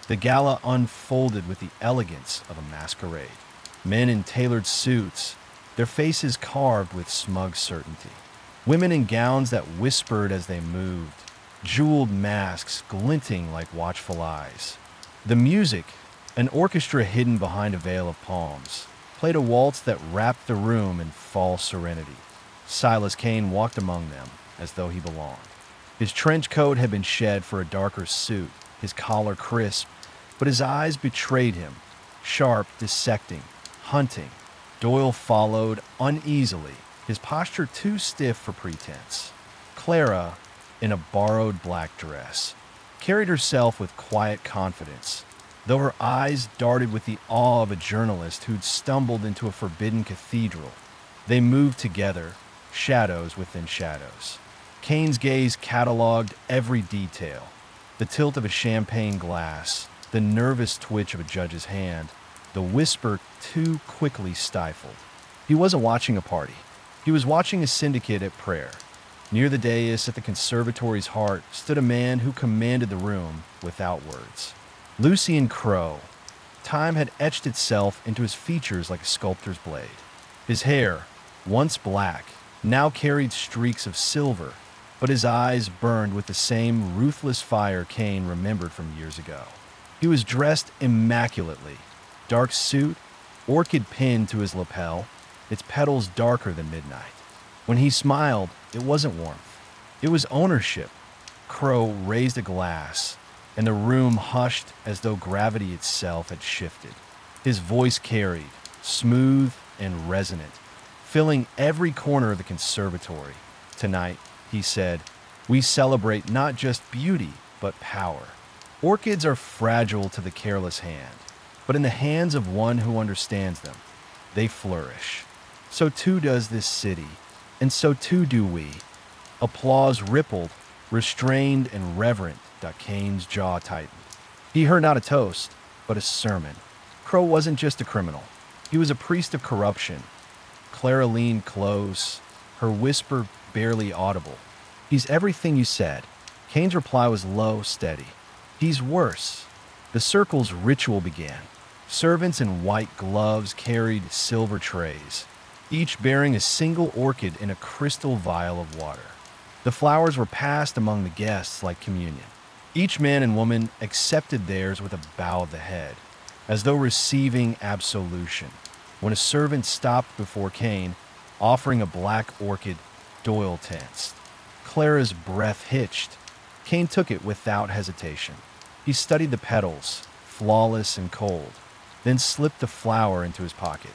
The gala unfolded with the elegance of a masquerade. Men in tailored suits, their faces carved with smug certainty. Women in gowns that whispered as they moved, jeweled masks glinting like watchful eyes. The music, an orchestra hidden behind a veil of palms, played a waltz that wrapped the room in false serenity. Silas Kane walked among them as though he belonged. His trench coat had been shed for a darker suit, his collar crisp, but his eyes betrayed him, sharp, dissecting, hunting. Doyle followed uneasily, his posture too stiff for pretense. Clara, in a borrowed black dress, carried herself with quiet confidence, though her eyes darted with the awe of a journalist who'd stumbled into a forbidden cathedral. They moved together, shadows within shadows. Kane's gaze cataloged every detail: the tilt of a champagne glass, the nervous twitch of a judge's hand, the whisper too quickly stifled. He wasn't watching a party. He was watching a syndicate at prayer. Near the dais at the conservatory's heart stood a man who commanded the room without words. Lucian Crowe. Time had etched itself into his features like a sculptor's blade. His hair, once black, now carried streaks of silver, but his eyes burned with the same ruthless fire Kane remembered from years ago. He was dressed immaculately. Dark suit, orchid pinned to his lapel, its petals darker than midnight. When he smiled, it wasn't warmth. It was ownership. Crowe raised a glass, and the room hushed as though gravity itself had shifted. His voice carried, smooth and resonant, filling every corner of the conservatory. Tonight, he said, we celebrate not just beauty, but power. Orchids are fragile to the careless hand, but in the hands of one who understands them, they flourish. So too does this city, and so too do we. Applause rippled, restrained and reverent. Kane's jaw tightened. He heard not a toast, but a sermon. Crowe wasn't just a criminal. He was a priest of corruption. Clara leaned close, her whisper barely audible. He's everything you said. Kane's reply was low, steady. He's worse. The circle's ritual began. Servants in white gloves carried silver trays, each bearing a single orchid in a crystal vial of water. The flowers were passed among the guests like communion. Each man and woman accepted theirs with a bow of the head, as though receiving absolution. When a servant stopped before Kane, offering a black orchid, Doyle tensed. Clara's breath hitched. Kane took it without hesitation. He studied the petals, flawless and cold, then slipped the flower into his pocket.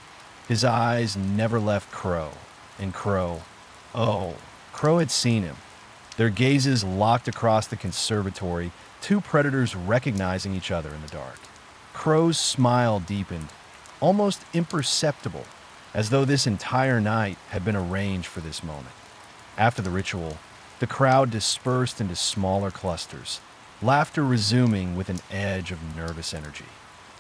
His eyes never left Crowe, and Crowe had seen him. Their gazes locked across the conservatory, two predators recognizing each other in the dark. Crowe's smile deepened, almost imperceptible, as though this entire night had been arranged for this moment. After the ritual, The crowd dispersed into smaller clusters, laughter resuming with an edge of nervous energy.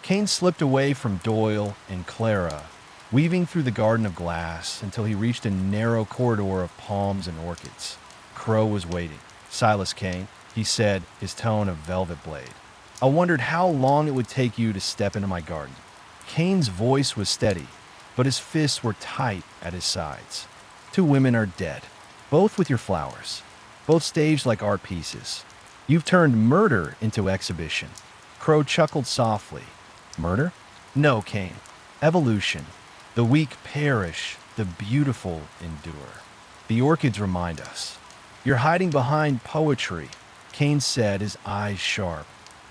Kane slipped away from Doyle and Clara, weaving through the garden of glass until he reached a narrow corridor of palms and orchids. Crow was waiting. "Silas Kane," he said, his tone a velvet blade. "I wondered how long it would take you to step into my garden." Kane's voice was steady, but his fists were tight at his sides. "Two women are dead, both with your flowers, both staged like art pieces. You've turned murder into exhibition." Crow chuckled softly. "Murder? No, Kane. Evolution. The weak perish, the beautiful endure. The orchids remind us. You're hiding behind poetry," Kane said, his eyes sharp.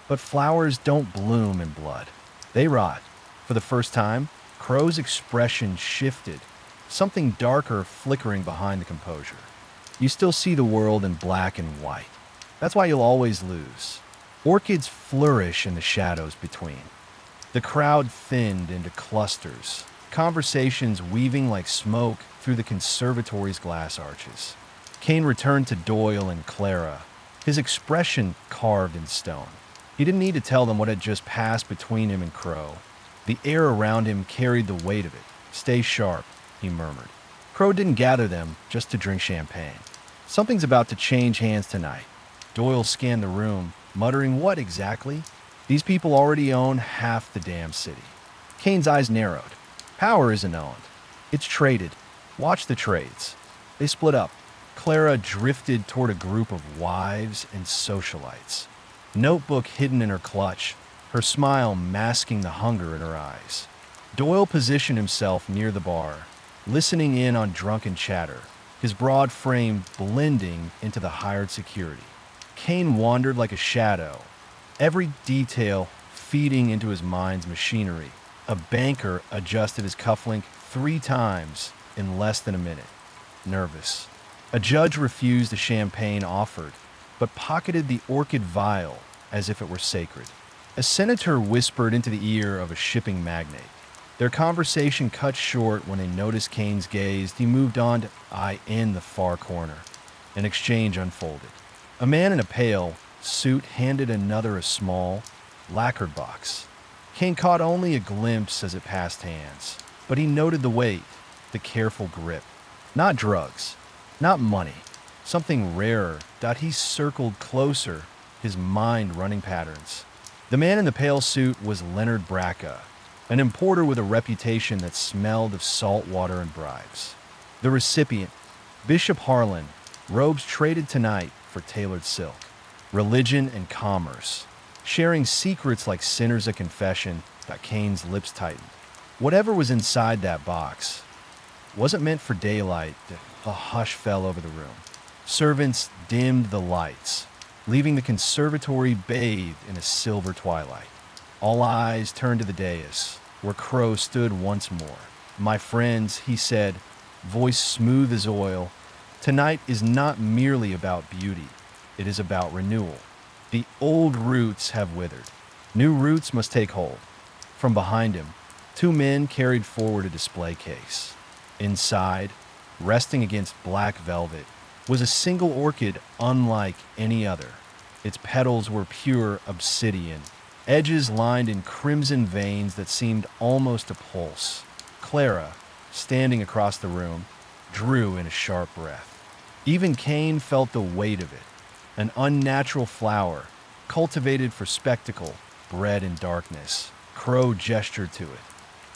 "But flowers don't bloom in blood. They rot." For the first time, Crow's expression shifted, something darker flickering behind the composure. "You still see the world in black and white. That's why you'll always lose. Orchids flourish in the shadows between." The crowd thinned into clusters, conversations weaving like smoke through the conservatory's glass arches. Kane returned to Doyle and Clara, his expression carved in stone. He didn't need to tell them what had just passed between him and Crow. The air around him carried the weight of it. "Stay sharp," he murmured. Crow didn't gather them just to drink champagne. "Something's about to change hands tonight." Doyle scanned the room, muttering, "What exactly?" "These people already own half the damn city." Kane's eyes narrowed. "Power isn't owned. It's traded. Watch the trades." They split up. Clara drifted toward a group of wives and socialites, notebook hidden in her clutch, her smile masking the hunger in her eyes. Doyle positioned himself near the bar, listening in on drunken chatter, his broad frame blending into the hired security. Kane wandered like a shadow, every detail feeding into his mind's machinery. A banker adjusted his cufflink 3 times in less than a minute. Nervous. A judge refused the champagne offered, but pocketed the orchid vial as if it were sacred. A senator whispered into the ear of a shipping magnate. Their conversation cut short when they noticed Kane's gaze. He moved on to eye in the far corner. An exchange unfolded. A man in a pale suit handed another a small, lacquered box. Kane caught only a glimpse as it passed hands, but he noted the weight, the careful grip. Not drugs, not money, something rarer. He circled closer, his mind running patterns. The man in the pale suit was Leonard Bracca, an importer with a reputation that smelled of salt water and bribes. The recipient, Bishop Harlan, robes traded tonight for tailored silk. Religion and commerce, sharing secrets like sinners at confession. Kane's lips tightened. Whatever was inside that box wasn't meant for daylight. A hush fell over the room. Servants dimmed the lights, leaving the conservatory bathed in a silver twilight. All eyes turned to the dais, where Crow stood once more. "My friends," he said, voice smooth as oil, "tonight is not merely about beauty. It is about renewal. The old roots have withered. New roots must take hold." From behind him, 2 men carried forward a display case. Inside, resting against black velvet, was a single orchid unlike any other. Its petals were pure obsidian, edges lined in crimson veins that seemed almost to pulse. Clara, standing across the room, drew in a sharp breath. Even Kane felt the weight of it. An unnatural flower, cultivated for spectacle, bred in darkness. Crow gestured to it.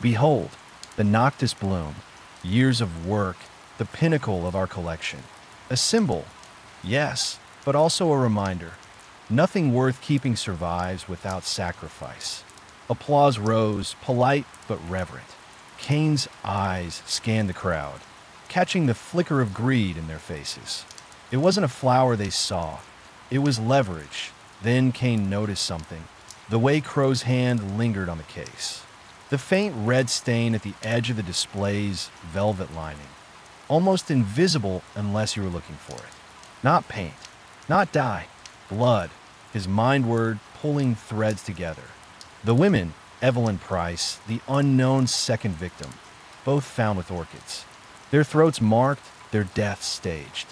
"Behold, the noctis bloom, years of work, the pinnacle of our collection. A symbol, yes, but also a reminder. Nothing worth keeping survives without sacrifice." Applause rose, polite but reverent. Kane's eyes scanned the crowd, catching the flicker of greed in their faces. It wasn't a flower they saw. It was leverage. Then Kane noticed something. The way Crow's hand lingered on the case. The faint red stain at the edge of the display's velvet lining. Almost invisible unless you were looking for it. Not paint. Not dye. Blood. His mind word pulling threads together. The women, Evelyn Price, the unknown second victim, both found with orchids. Their throats marked, their deaths staged.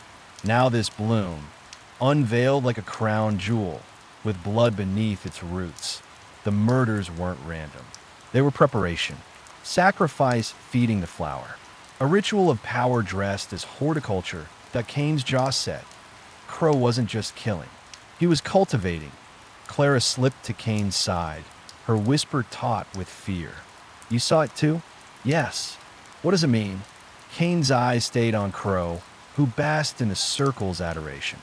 Now this bloom, unveiled like a crown jewel, with blood beneath its roots. The murders weren't random. They were preparation. Sacrifice feeding the flower. A ritual of power dressed as horticulture that Kane's jaw set. Crow wasn't just killing. He was cultivating. Clara slipped to Kane's side, her whisper taut with fear. You saw it too? Yes. What does it mean? Kane's eyes stayed on Crow, who basked in the circle's adoration.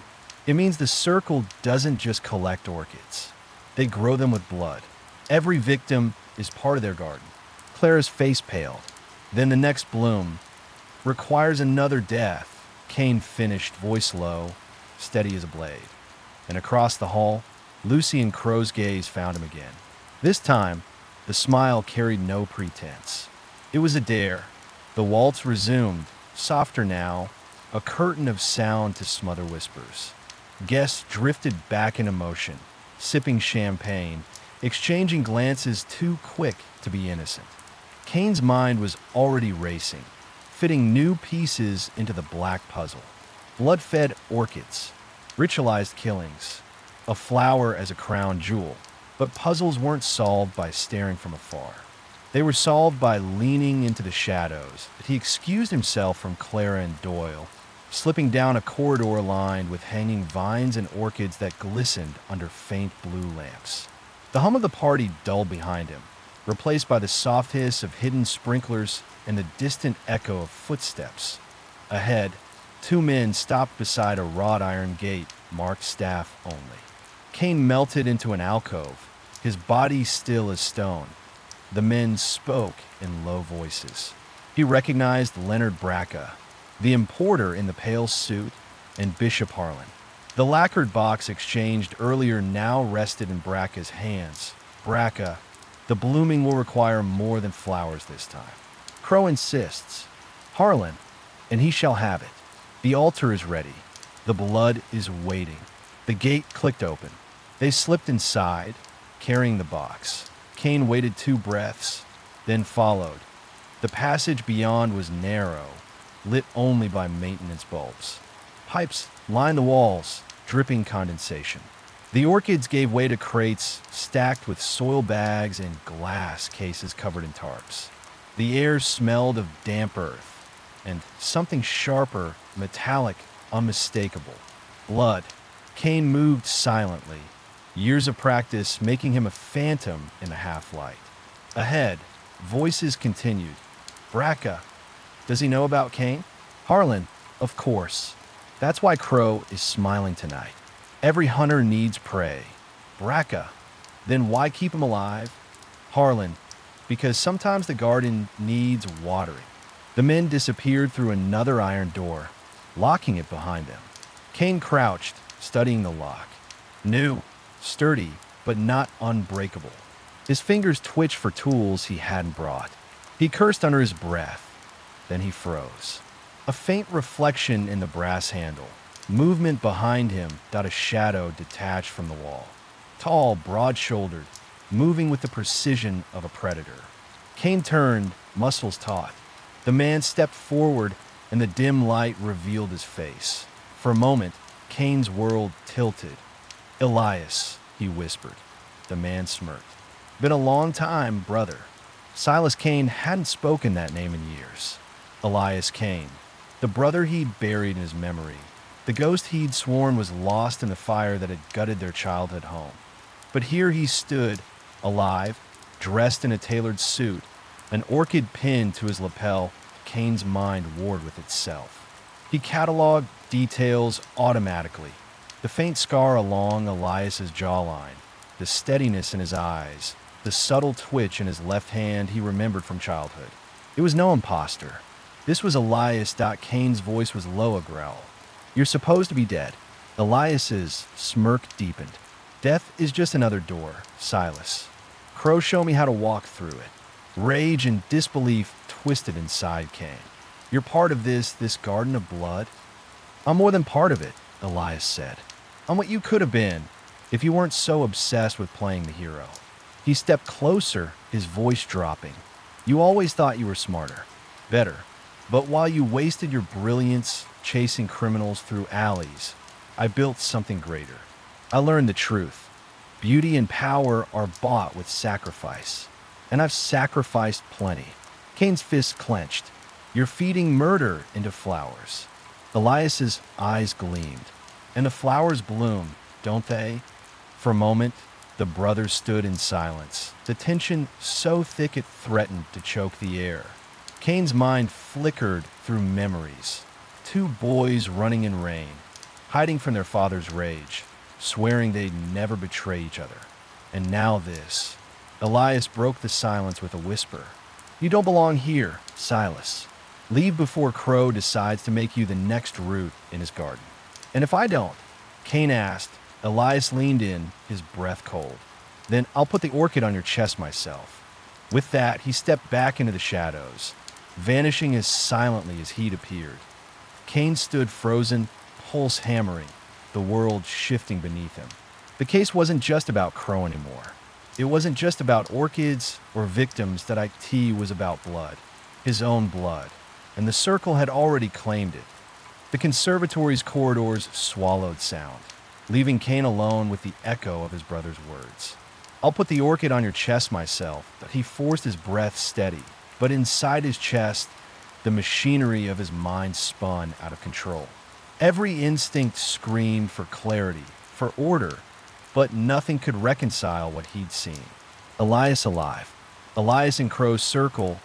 It means the circle doesn't just collect orchids. They grow them with blood. Every victim is part of their garden. Clara's face paled. Then the next bloom requires another death. Kane finished, voice low, steady as a blade. And across the hall, Lucy and Crow's gaze found him again. This time, the smile carried no pretense. It was a dare. The waltz resumed, softer now, a curtain of sound to smother whispers. Guests drifted back in emotion, sipping champagne, exchanging glances too quick to be innocent. Kane's mind was already racing, fitting new pieces into the black puzzle. Blood-fed orchids, ritualized killings, a flower as a crown jewel. But puzzles weren't solved by staring from afar. They were solved by leaning into the shadows. He excused himself from Clara and Doyle, slipping down a corridor lined with hanging vines and orchids that glistened under faint blue lamps. The hum of the party dulled behind him, replaced by the soft hiss of hidden sprinklers and the distant echo of footsteps. Ahead, two men stopped beside a wrought iron gate marked staff only. Kane melted into an alcove, his body still as stone. The men spoke in low voices. He recognized Leonard Bracca, the importer in the pale suit, and Bishop Harlan. The lacquered box exchanged earlier now rested in Bracca's hands. Bracca, the blooming will require more than flowers this time. Crow insists. Harlan, and he shall have it. The altar is ready. The blood is waiting. The gate clicked open. They slipped inside, carrying the box. Kane waited 2 breaths, then followed. The passage beyond was narrow, lit only by maintenance bulbs. Pipes lined the walls, dripping condensation. The orchids gave way to crates stacked with soil bags and glass cases covered in tarps. The air smelled of damp earth, and something sharper, metallic, unmistakable. Blood. Kane moved silently, years of practice making him a phantom in the half-light. Ahead, voices continued. Bracca. Does he know about Kane? Harlan. Of course. That's why Crow is smiling tonight. Every hunter needs prey. Bracca. Then why keep him alive? Harlan. Because sometimes the garden needs watering. The men disappeared through another iron door, locking it behind them. Kane crouched, studying the lock. New, sturdy, but not unbreakable. His fingers twitched for tools he hadn't brought. He cursed under his breath. Then he froze. A faint reflection in the brass handle. Movement behind him, a shadow detached from the wall. Tall, broad-shouldered, moving with the precision of a predator. Kane turned, muscles taut. The man stepped forward, and the dim light revealed his face. For a moment, Kane's world tilted. Elias, he whispered. The man smirked. Been a long time, brother. Silas Kane hadn't spoken that name in years. Elias Kane, the brother he'd buried in his memory. The ghost he'd sworn was lost in the fire that had gutted their childhood home. But here he stood, alive, dressed in a tailored suit, an orchid pinned to his lapel. Kane's mind warred with itself. He cataloged details automatically. The faint scar along Elias's jawline, the steadiness in his eyes, the subtle twitch in his left hand he remembered from childhood. It was no imposter. This was Elias. Kane's voice was low, a growl. You're supposed to be dead. Elias's smirk deepened. Death is just another door, Silas. Crow showed me how to walk through it. Rage and disbelief twisted inside Kane. You're part of this garden of blood? I'm more than part of it, Elias said. I'm what you could have been if you weren't so obsessed with playing the hero. He stepped closer, his voice dropping. You always thought you were smarter, better. But while you wasted your brilliance chasing criminals through alleys. I built something greater. I learned the truth. Beauty and power are bought with sacrifice. And I've sacrificed plenty. Kane's fist clenched. You're feeding murder into flowers. Elias's eyes gleamed. And the flowers bloom, don't they? For a moment, the brothers stood in silence, the tension so thick it threatened to choke the air. Kane's mind flickered through memories. Two boys running in rain, hiding from their father's rage, swearing they'd never betray each other. And now this. Elias broke the silence with a whisper. You don't belong here, Silas. Leave before Crow decides to make you the next root in his garden. And if I don't? Kane asked. Elias leaned in, his breath cold. Then I'll put the orchid on your chest myself. With that, he stepped back into the shadows, vanishing as silently as he'd appeared. Kane stood frozen, pulse hammering, the world shifting beneath him. The case wasn't just about Crow anymore. It wasn't just about orchids or victims. That IT was about blood, his own blood, and the circle had already claimed it. The conservatory's corridors swallowed sound, leaving Kane alone with the echo of his brother's words. I'll put the orchid on your chest myself. But he forced his breath steady, but inside his chest, the machinery of his mind spun out of control. Every instinct screamed for clarity, for order, but nothing could reconcile what he'd seen. Elias alive. Elias in Crow's circle.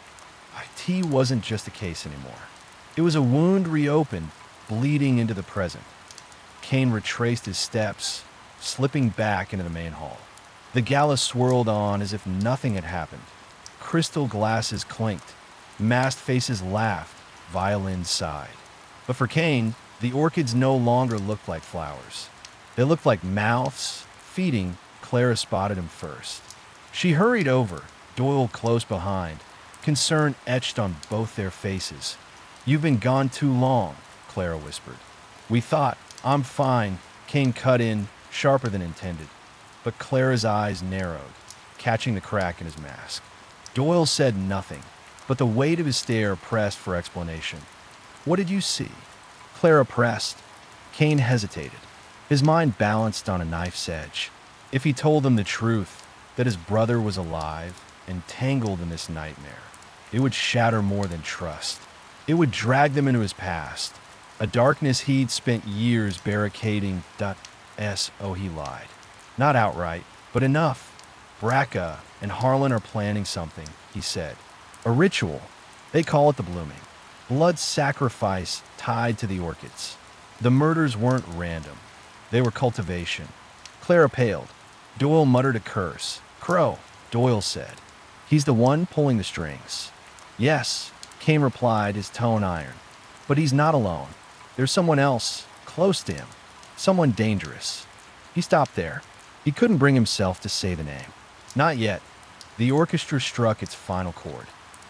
IT wasn't just a case anymore. It was a wound reopened, bleeding into the present. Kane retraced his steps, slipping back into the main hall. The gala swirled on as if nothing had happened. Crystal glasses clinked, masked faces laughed, violins sighed. But for Kane, the orchids no longer looked like flowers. They looked like mouths, feeding. Clara spotted him first. She hurried over, Doyle close behind, concern etched on both their faces. You've been gone too long, Clara whispered. We thought. I'm fine, Kane cut in, sharper than intended. But Clara's eyes narrowed, catching the crack in his mask. Doyle said nothing, but the weight of his stare pressed for explanation. What did you see? Clara pressed. Kane hesitated. His mind balanced on a knife's edge. If he told them the truth, that his brother was alive, entangled in this nightmare, it would shatter more than trust. It would drag them into his past, a darkness he'd spent years barricading. So he lied. Not outright, but enough. Braca and Harlan are planning something, he said. A ritual. They call it the blooming. Blood sacrifice tied to the orchids. The murders weren't random. They were cultivation. Clara paled. Doyle muttered a curse. Crow, Doyle said. He's the one pulling the strings. Yes, Kane replied, his tone iron. But he's not alone. There's someone else, close to him. Someone dangerous. He stopped there. He couldn't bring himself to say the name. Not yet. The orchestra struck its final chord.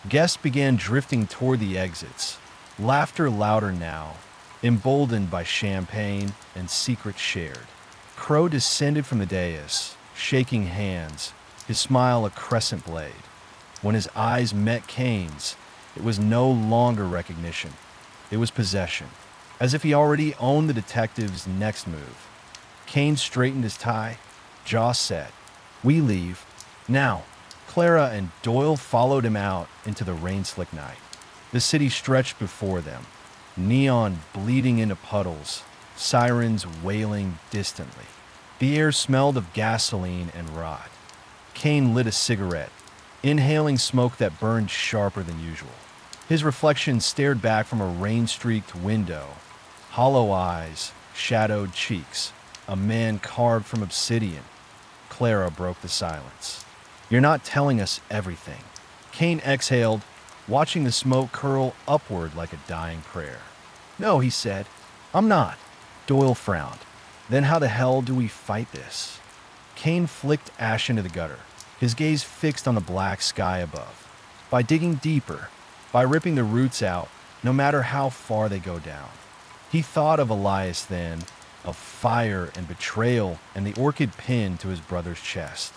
Guests began drifting toward the exits. Laughter louder now, emboldened by champagne and secrets shared. Crow descended from the dais, shaking hands, his smile a crescent blade. When his eyes met Kane's, it was no longer recognition. It was possession, as if he already owned the detective's next move. Kane straightened his tie, jaw set. We leave. Now. Clara and Doyle followed him out into the rain-slick night. The city stretched before them, neon bleeding into puddles, sirens wailing distantly. The air smelled of gasoline and rot. Kane lit a cigarette, inhaling smoke that burned sharper than usual. His reflection stared back from a rain-streaked window. Hollow eyes, shadowed cheeks, a man carved from obsidian. Clara broke the silence. You're not telling us everything. Kane exhaled, watching the smoke curl upward like a dying prayer. No, he said. I'm not. Doyle frowned. Then how the hell do we fight this? Kane flicked ash into the gutter, his gaze fixed on the black sky above. By digging deeper, by ripping the roots out, no matter how far they go down. He thought of Elias then, of fire and betrayal and the orchid pinned to his brother's chest.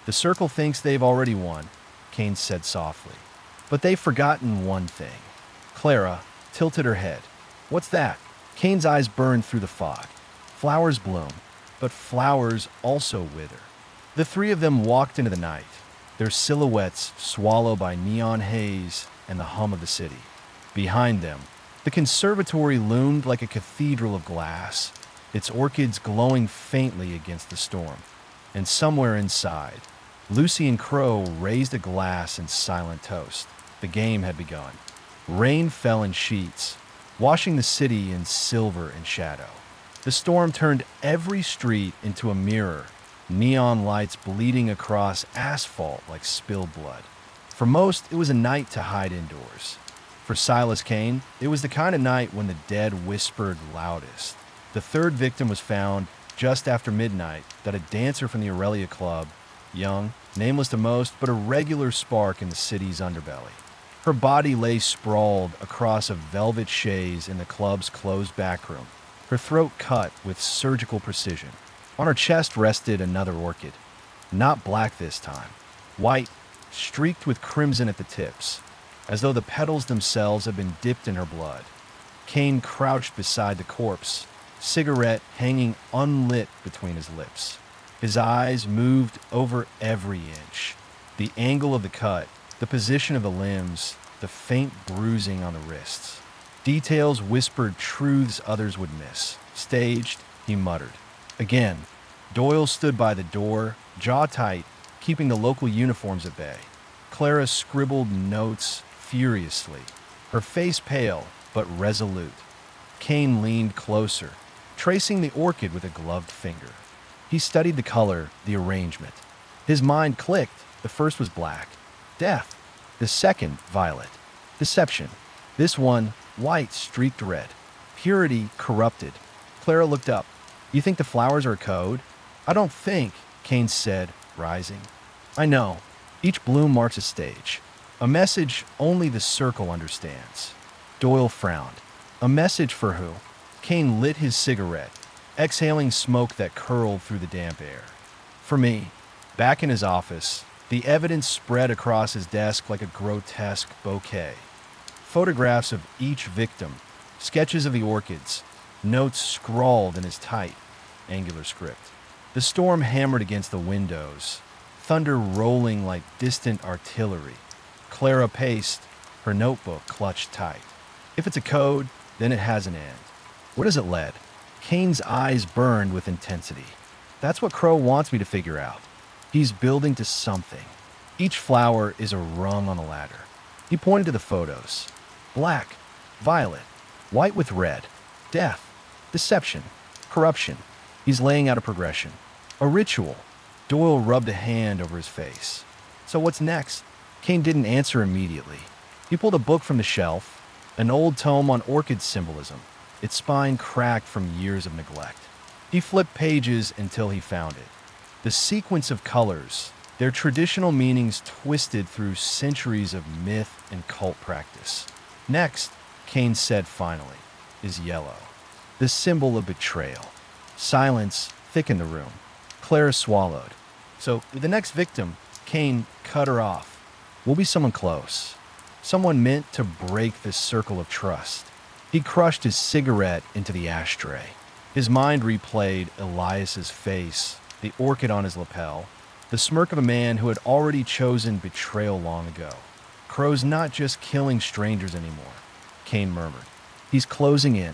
The circle thinks they've already won, Kane said softly. But they've forgotten one thing. Clara tilted her head. What's that? Kane's eyes burned through the fog. Flowers bloom, but flowers also wither. The three of them walked into the night, their silhouettes swallowed by neon haze and the hum of the city. Behind them, the conservatory loomed like a cathedral of glass, its orchids glowing faintly against the storm. And somewhere inside, Lucy and Crow raised a glass in silent toast. The game had begun. Rain fell in sheets, washing the city in silver and shadow. The storm turned every street into a mirror, neon lights bleeding across asphalt like spilled blood. For most, it was a night to hide indoors. For Silas Kane, it was the kind of night when the dead whispered loudest. The third victim was found just after midnight at a dancer from the Aurelia Club, young, nameless to most, but a regular spark in the city's underbelly. Her body lay sprawled across a velvet chaise in the club's closed backroom, her throat cut with surgical precision. On her chest rested another orchid, not black this time, white, streaked with crimson at the tips, as though the petals themselves had been dipped in her blood. Kane crouched beside the corpse, cigarette hanging unlit between his lips. His eyes moved over every inch. The angle of the cut, the position of the limbs, the faint bruising on the wrists. Details whispered truths others would miss. Staged, he muttered. Again, Doyle stood by the door, jaw tight, keeping the local uniforms at bay. Clara scribbled notes furiously, her face pale but resolute. Kane leaned closer, tracing the orchid with a gloved finger. He studied the color, the arrangement. His mind clicked. The first was black. Death. The second, violet. Deception. This one, white streaked red. Purity corrupted. Clara looked up. You think the flowers are a code? I don't think, Kane said, rising. I know. Each bloom marks a stage. A message only the circle understands. Doyle frowned. A message for who? Kane lit his cigarette, exhaling smoke that curled through the damp air. For me. Back in his office, the evidence spread across his desk like a grotesque bouquet. Photographs of each victim, sketches of the orchids, notes scrawled in his tight, angular script. The storm hammered against the windows, thunder rolling like distant artillery. Clara paced, her notebook clutched tight. If it's a code, then it has an end. Where does it lead? Kane's eyes burned with intensity. That's what Crow wants me to figure out. He's building to something. Each flower is a rung on a ladder. He pointed to the photos. Black, violet, white with red, death, deception, corruption. He's laying out a progression. A ritual. Doyle rubbed a hand over his face. So what's next? Kane didn't answer immediately. He pulled a book from the shelf, an old tome on orchid symbolism, its spine cracked from years of neglect. He flipped pages until he found it. The sequence of colors, their traditional meanings twisted through centuries of myth and cult practice. Next, Kane said finally, is yellow, the symbol of betrayal. Silence thickened the room. Clara swallowed. So, with the next victim, Kane cut her off. Will be someone close. Someone meant to break this circle of trust. He crushed his cigarette into the ashtray. His mind replayed Elias's face, the orchid on his lapel, the smirk of a man who had already chosen betrayal long ago. Crow's not just killing strangers anymore, Kane murmured. He's closing in.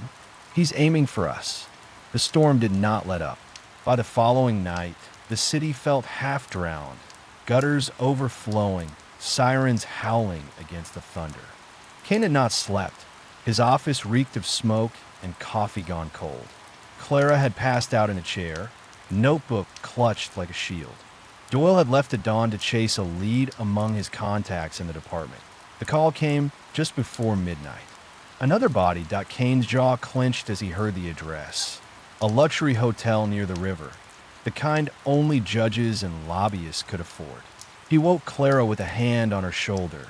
He's aiming for us. The storm did not let up. By the following night, the city felt half-drowned, gutters overflowing, sirens howling against the thunder. Kane had not slept. His office reeked of smoke and coffee gone cold. Clara had passed out in a chair, notebook clutched like a shield. Doyle had left at dawn to chase a lead among his contacts in the department. The call came just before midnight. Another body. Kane's jaw clenched as he heard the address. A luxury hotel near the river, the kind only judges and lobbyists could afford. He woke Clara with a hand on her shoulder.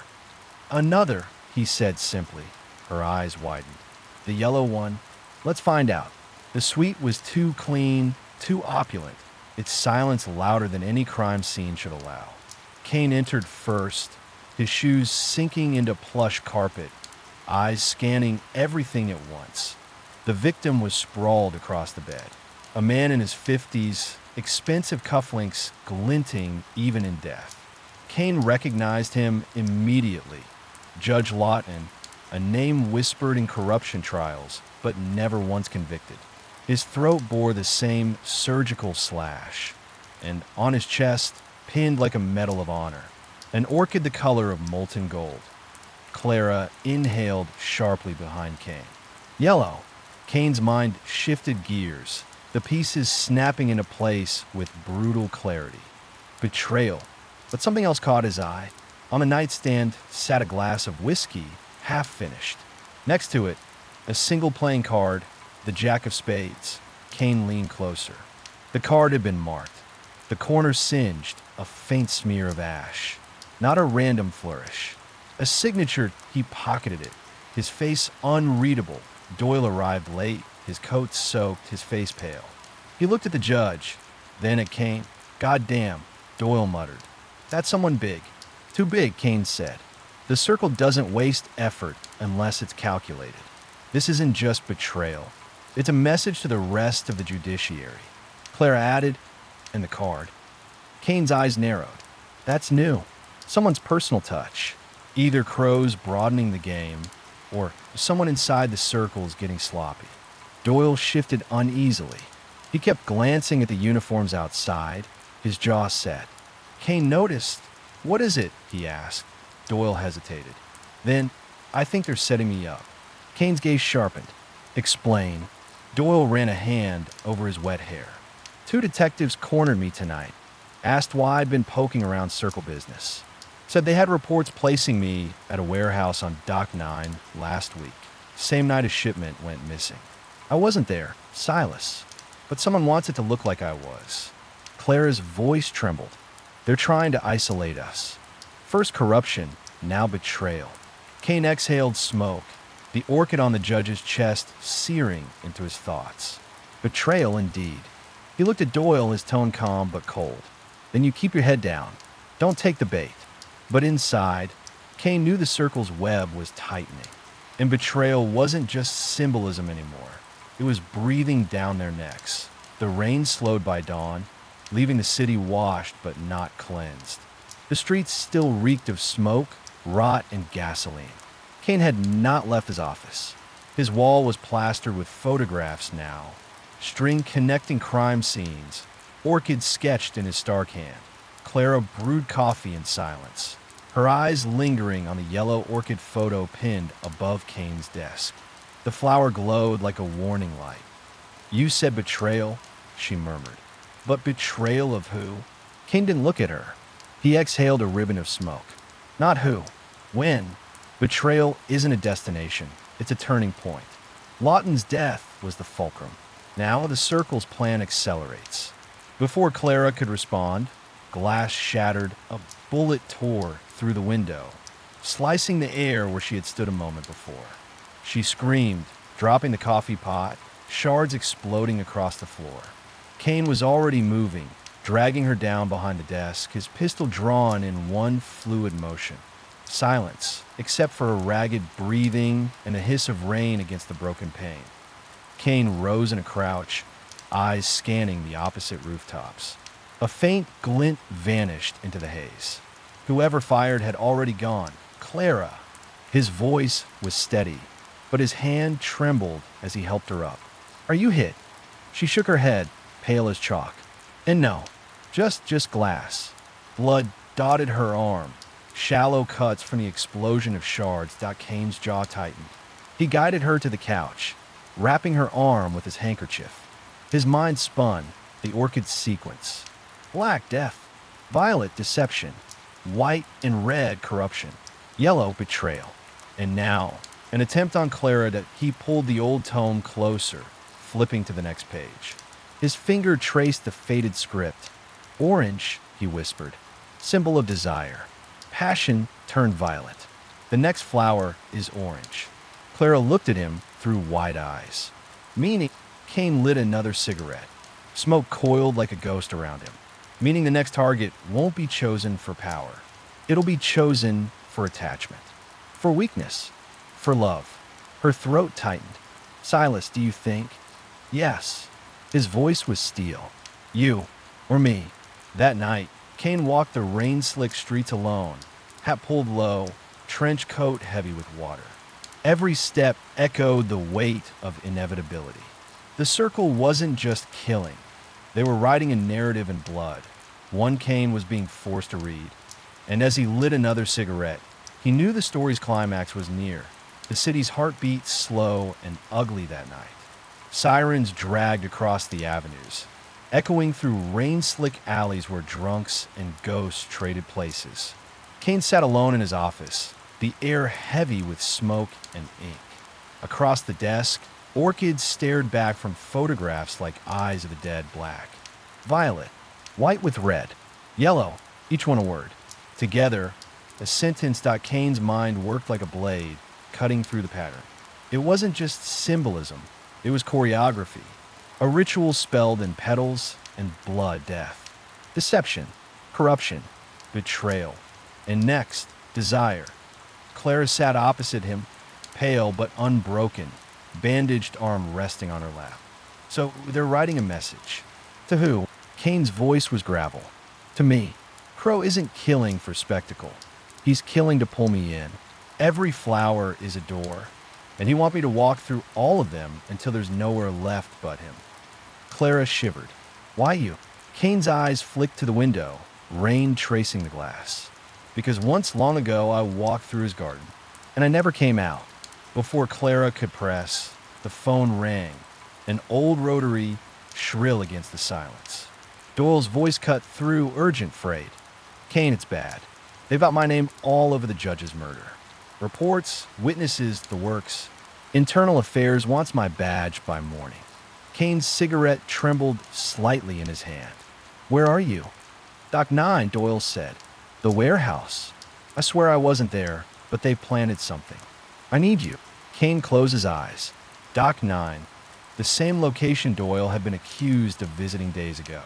Another, he said simply. Her eyes widened. The yellow one. Let's find out. The suite was too clean, too opulent, its silence louder than any crime scene should allow. Kane entered first, his shoes sinking into plush carpet, eyes scanning everything at once. The victim was sprawled across the bed. A man in his 50s, expensive cufflinks glinting even in death. Kane recognized him immediately. Judge Lawton, a name whispered in corruption trials, but never once convicted. His throat bore the same surgical slash, and on his chest, pinned like a medal of honor, an orchid the color of molten gold. Clara inhaled sharply behind Kane. Yellow. Kane's mind shifted gears, the pieces snapping into place with brutal clarity. Betrayal. But something else caught his eye. On the nightstand sat a glass of whiskey, half finished. Next to it, a single playing card, the Jack of Spades. Kane leaned closer. The card had been marked. The corner singed, a faint smear of ash. Not a random flourish. A signature. He pocketed it, his face unreadable. Doyle arrived late, his coat soaked, his face pale. He looked at the judge, then at Kane. "Goddamn," Doyle muttered. "That's someone big." "Too big," Kane said. "The circle doesn't waste effort unless it's calculated. This isn't just betrayal. It's a message to the rest of the judiciary." Clara added, "And the card." Kane's eyes narrowed. "That's new. Someone's personal touch. Either Crow's broadening the game, or someone inside the circle is getting sloppy." Doyle shifted uneasily. He kept glancing at the uniforms outside, his jaw set. Kane noticed. "What is it?" he asked. Doyle hesitated. Then, "I think they're setting me up." Kane's gaze sharpened. "Explain." Doyle ran a hand over his wet hair. "Two detectives cornered me tonight. Asked why I'd been poking around circle business. Said they had reports placing me at a warehouse on Dock 9 last week. Same night a shipment went missing. I wasn't there, Silas, but someone wants it to look like I was." Clara's voice trembled. "They're trying to isolate us. First corruption, now betrayal." Kane exhaled smoke, the orchid on the judge's chest searing into his thoughts. Betrayal indeed. He looked at Doyle, his tone calm but cold. "Then you keep your head down. Don't take the bait." But inside, Kane knew the circle's web was tightening. And betrayal wasn't just symbolism anymore. It was breathing down their necks. The rain slowed by dawn, leaving the city washed but not cleansed. The streets still reeked of smoke, rot, and gasoline. Kane had not left his office. His wall was plastered with photographs now, string connecting crime scenes, orchids sketched in his stark hand. Clara brewed coffee in silence, her eyes lingering on the yellow orchid photo pinned above Kane's desk. The flower glowed like a warning light. "You said betrayal," she murmured. "But betrayal of who?" Kane didn't look at her. He exhaled a ribbon of smoke. "Not who. When. Betrayal isn't a destination. It's a turning point. Lawton's death was the fulcrum. Now the circle's plan accelerates." Before Clara could respond, glass shattered, a bullet tore through the window, slicing the air where she had stood a moment before. She screamed, dropping the coffee pot, shards exploding across the floor. Kane was already moving, dragging her down behind the desk, his pistol drawn in one fluid motion. Silence, except for a ragged breathing and a hiss of rain against the broken pane. Kane rose in a crouch, eyes scanning the opposite rooftops. A faint glint vanished into the haze. Whoever fired had already gone. Clara. His voice was steady, but his hand trembled as he helped her up. "Are you hit?" She shook her head, pale as chalk. "And no, just glass." Blood dotted her arm. Shallow cuts from the explosion of shards. Kane's jaw tightened. He guided her to the couch, wrapping her arm with his handkerchief. His mind spun, the orchid sequence. Black, death. Violet, deception. White and red, corruption. Yellow, betrayal. And now, an attempt on Clara that he pulled the old tome closer, flipping to the next page. His finger traced the faded script. "Orange," he whispered, "symbol of desire. Passion turned violet. The next flower is orange." Clara looked at him through wide eyes. "Meaning," Kane lit another cigarette. Smoke coiled like a ghost around him. "Meaning the next target won't be chosen for power. It'll be chosen for attachment. For weakness. For love." Her throat tightened. Silas, do you think? Yes. His voice was steel. You, or me. That night, Kane walked the rain-slick streets alone, hat pulled low, trench coat heavy with water. Every step echoed the weight of inevitability. The circle wasn't just killing. They were writing a narrative in blood. One Kane was being forced to read, and as he lit another cigarette, he knew the story's climax was near. The city's heartbeat slow and ugly that night. Sirens dragged across the avenues, echoing through rain-slick alleys where drunks and ghosts traded places. Kane sat alone in his office, the air heavy with smoke and ink. Across the desk, orchids stared back from photographs like eyes of the dead black. Violet, white with red, yellow, each one a word. Together, a sentence. Kane's mind worked like a blade, cutting through the pattern. It wasn't just symbolism, it was choreography. A ritual spelled in petals and blood death. Deception, corruption, betrayal. And next, desire. Clara sat opposite him, pale but unbroken, bandaged arm resting on her lap. So they're writing a message. To who? Kane's voice was gravel. To me. Crow isn't killing for spectacle. He's killing to pull me in. Every flower is a door, and he wants me to walk through all of them until there's nowhere left but him. Clara shivered. Why you? Kane's eyes flicked to the window, rain tracing the glass. Because once long ago I walked through his garden, and I never came out. Before Clara could press, the phone rang, an old rotary shrill against the silence. Doyle's voice cut through, urgent, frayed. Kane, it's bad. They've got my name all over the judge's murder. Reports, witnesses, the works. Internal Affairs wants my badge by morning. Kane's cigarette trembled slightly in his hand. Where are you? Doc 9, Doyle said. The warehouse. I swear I wasn't there, but they planted something. I need you. Kane closed his eyes. Doc 9. The same location Doyle had been accused of visiting days ago.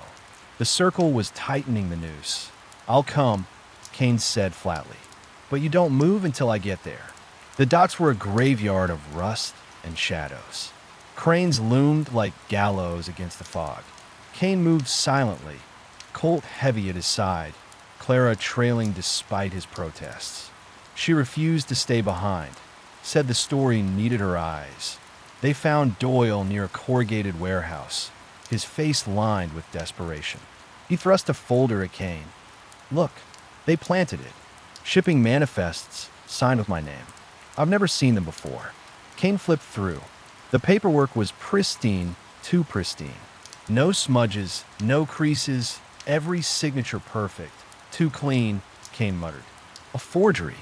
The circle was tightening the noose. I'll come, Kane said flatly. But you don't move until I get there. The docks were a graveyard of rust and shadows. Cranes loomed like gallows against the fog. Kane moved silently, Colt heavy at his side, Clara trailing despite his protests. She refused to stay behind, said the story needed her eyes. They found Doyle near a corrugated warehouse, his face lined with desperation. He thrust a folder at Kane. Look, they planted it. Shipping manifests, signed with my name. I've never seen them before. Kane flipped through. The paperwork was pristine, too pristine. No smudges, no creases, every signature perfect. Too clean, Kane muttered. A forgery,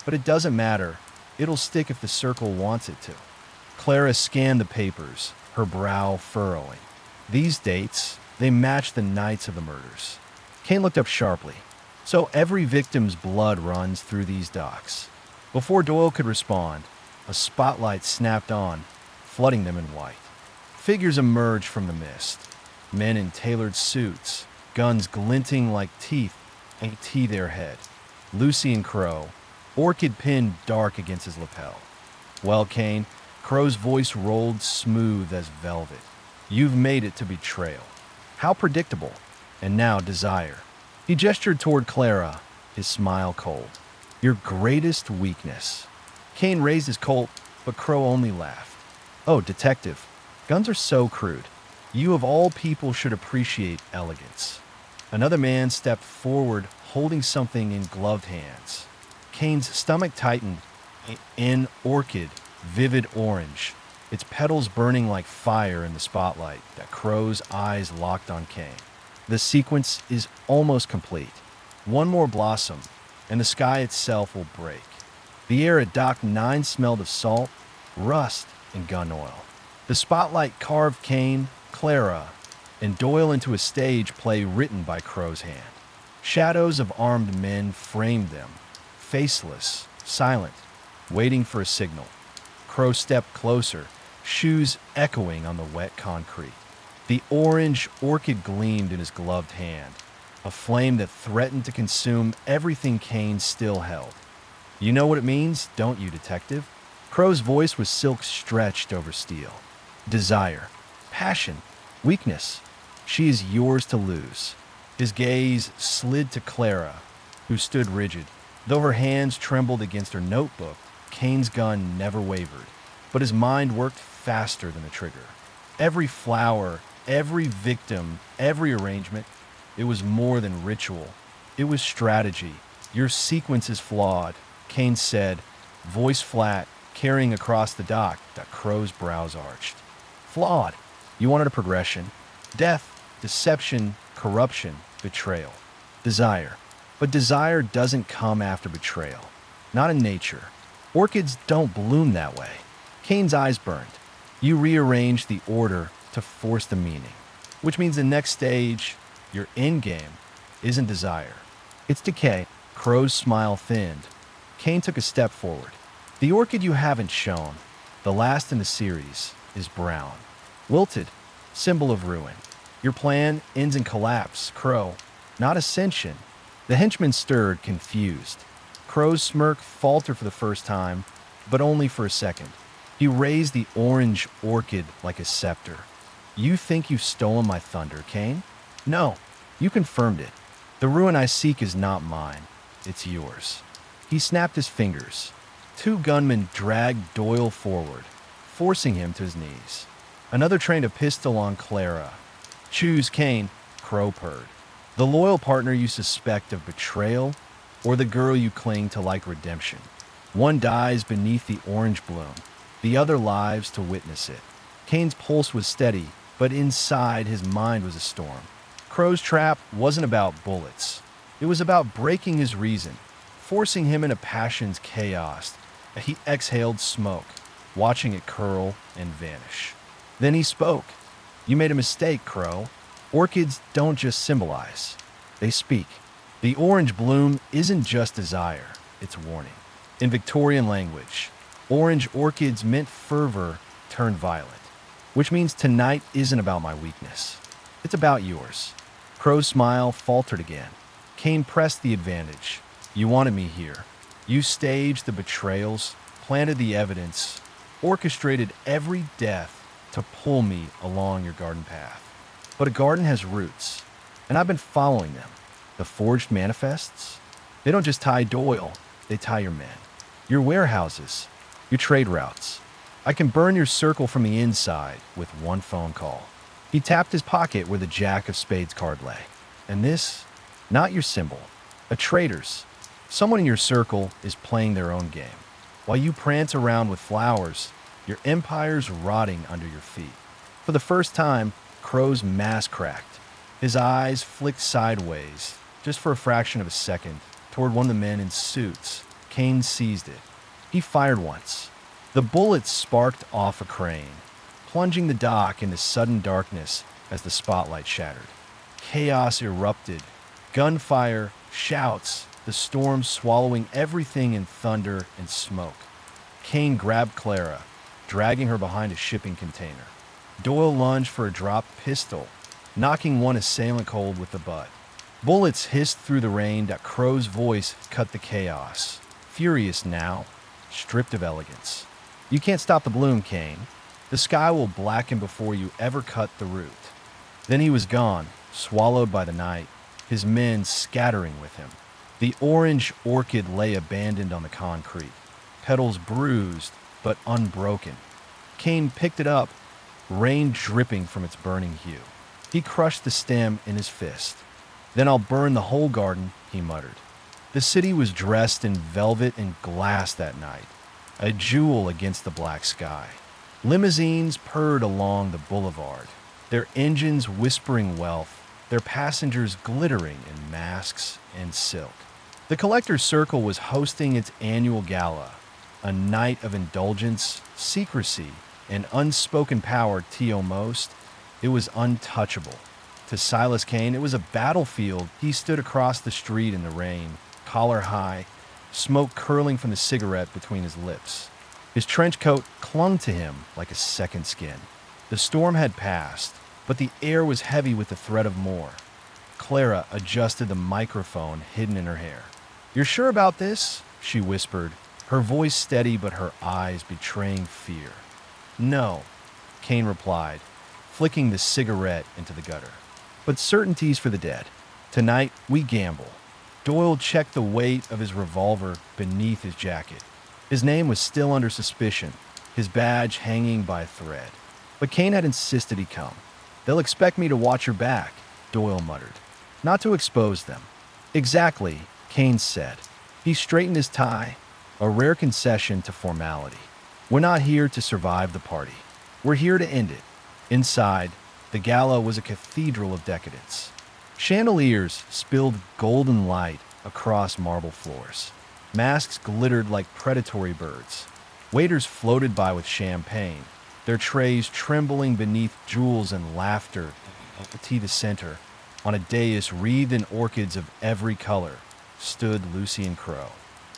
but it doesn't matter. It'll stick if the circle wants it to. Clara scanned the papers, her brow furrowing. These dates, they matched the nights of the murders. Kane looked up sharply. So every victim's blood runs through these docks. Before Doyle could respond, a spotlight snapped on, flooding them in white. Figures emerged from the mist. Men in tailored suits, guns glinting like teeth, A.T. their head. Lucy and Crow, orchid pinned dark against his lapel. Well, Kane, Crow's voice rolled smooth as velvet. You've made it to betrayal. How predictable. And now desire. He gestured toward Clara, his smile cold. Your greatest weakness. Kane raised his Colt, but Crow only laughed. Oh, detective, guns are so crude. You of all people should appreciate elegance. Another man stepped forward, holding something in gloved hands. Kane's stomach tightened. An orchid, vivid orange, its petals burning like fire in the spotlight that Crow's eyes locked on Kane. The sequence is almost complete. One more blossom, and the sky itself will break. The air at Dock 9 smelled of salt, rust, and gun oil. The spotlight carved Kane, Clara, and Doyle into a stage play written by Crow's hand. Shadows of armed men framed them, faceless, silent, waiting for a signal. Crow stepped closer, shoes echoing on the wet concrete. The orange orchid gleamed in his gloved hand, a flame that threatened to consume everything Kane still held. You know what it means, don't you, detective? Crow's voice was silk stretched over steel. Desire, passion, weakness. She is yours to lose. His gaze slid to Clara, who stood rigid. Though her hands trembled against her notebook, Kane's gun never wavered. But his mind worked faster than the trigger. Every flower, every victim, every arrangement, it was more than ritual. It was strategy. Your sequence is flawed, Kane said, voice flat, carrying across the dock that Crow's brows arched. Flawed. You wanted a progression. Death, deception, corruption, betrayal. Desire. But desire doesn't come after betrayal. Not in nature. Orchids don't bloom that way. Kane's eyes burned. You rearranged the order to force the meaning. Which means the next stage, your end game, isn't desire. It's decay. Crow's smile thinned. Kane took a step forward. The orchid you haven't shown, the last in the series, is brown. Wilted, symbol of ruin. Your plan ends in collapse, Crow, not ascension. The henchman stirred, confused. Crow's smirk faltered for the first time, but only for a second. He raised the orange orchid like a scepter. You think you've stolen my thunder, Kane? No, you confirmed it. The ruin I seek is not mine. It's yours. He snapped his fingers. Two gunmen dragged Doyle forward, forcing him to his knees. Another trained a pistol on Clara. Choose, Kane, Crow purred. The loyal partner you suspect of betrayal, or the girl you cling to like redemption. One dies beneath the orange bloom, the other lives to witness it. Kane's pulse was steady, but inside his mind was a storm. Crow's trap wasn't about bullets. It was about breaking his reason, forcing him into passion's chaos. He exhaled smoke, watching it curl and vanish. Then he spoke. You made a mistake, Crow. Orchids don't just symbolize. They speak. The orange bloom isn't just desire, it's warning. In Victorian language, orange orchids meant fervor turned violent, which means tonight isn't about my weakness. It's about yours. Crow's smile faltered again. Kane pressed the advantage. You wanted me here. You staged the betrayals, planted the evidence, orchestrated every death to pull me along your garden path. But a garden has roots, and I've been following them. The forged manifests? They don't just tie Doyle, they tie your men, your warehouses, your trade routes. I can burn your circle from the inside with one phone call. He tapped his pocket where the Jack of Spades card lay. And this, not your symbol, a traitor's. Someone in your circle is playing their own game. While you prance around with flowers, your empire's rotting under your feet. For the first time, Crow's mask cracked. His eyes flicked sideways, just for a fraction of a second, toward one of the men in suits. Kane seized it. He fired once. The bullet sparked off a crane, plunging the dock into sudden darkness as the spotlight shattered. Chaos erupted. Gunfire, shouts, the storm swallowing everything in thunder and smoke. Kane grabbed Clara, dragging her behind a shipping container. Doyle lunged for a dropped pistol, knocking one assailant cold with the butt. Bullets hissed through the rain that Crow's voice cut the chaos. Furious now, stripped of elegance. You can't stop the bloom, Kane. The sky will blacken before you ever cut the root. Then he was gone, swallowed by the night, his men scattering with him. The orange orchid lay abandoned on the concrete, petals bruised but unbroken. Kane picked it up, rain dripping from its burning hue. He crushed the stem in his fist. Then I'll burn the whole garden, he muttered. The city was dressed in velvet and glass that night, a jewel against the black sky. Limousines purred along the boulevard, their engines whispering wealth, their passengers glittering in masks and silk. The Collector's Circle was hosting its annual gala, a night of indulgence, secrecy, and unspoken power. To most, it was untouchable. To Silas Kane, it was a battlefield. He stood across the street in the rain, collar high, smoke curling from the cigarette between his lips. His trench coat clung to him like a second skin. The storm had passed, but the air was heavy with the threat of more. Clara adjusted the microphone hidden in her hair. You're sure about this? She whispered, her voice steady but her eyes betraying fear. "No," Kane replied, flicking the cigarette into the gutter. "But certainties for the dead. Tonight, we gamble." Doyle checked the weight of his revolver beneath his jacket. His name was still under suspicion, his badge hanging by a thread. But Kane had insisted he come. "They'll expect me to watch your back," Doyle muttered. "Not to expose them." "Exactly," Kane said. He straightened his tie, a rare concession to formality. "We're not here to survive the party. We're here to end it." Inside, the gala was a cathedral of decadence. Chandeliers spilled golden light across marble floors. Masks glittered like predatory birds. Waiters floated by with champagne, their trays trembling beneath jewels and laughter. To the center, on a dais wreathed in orchids of every color, stood Lucien Crow.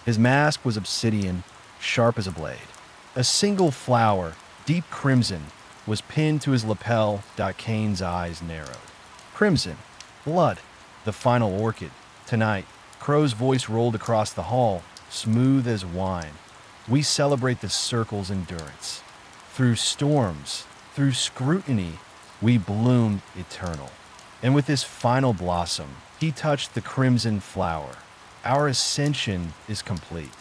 His mask was obsidian, sharp as a blade. A single flower, deep crimson, was pinned to his lapel. Kane's eyes narrowed. Crimson. Blood. The final orchid. Tonight, Crow's voice rolled across the hall, smooth as wine. "We celebrate the circle's endurance. Through storms, through scrutiny, we bloom eternal." And with this final blossom, he touched the crimson flower. "Our ascension is complete."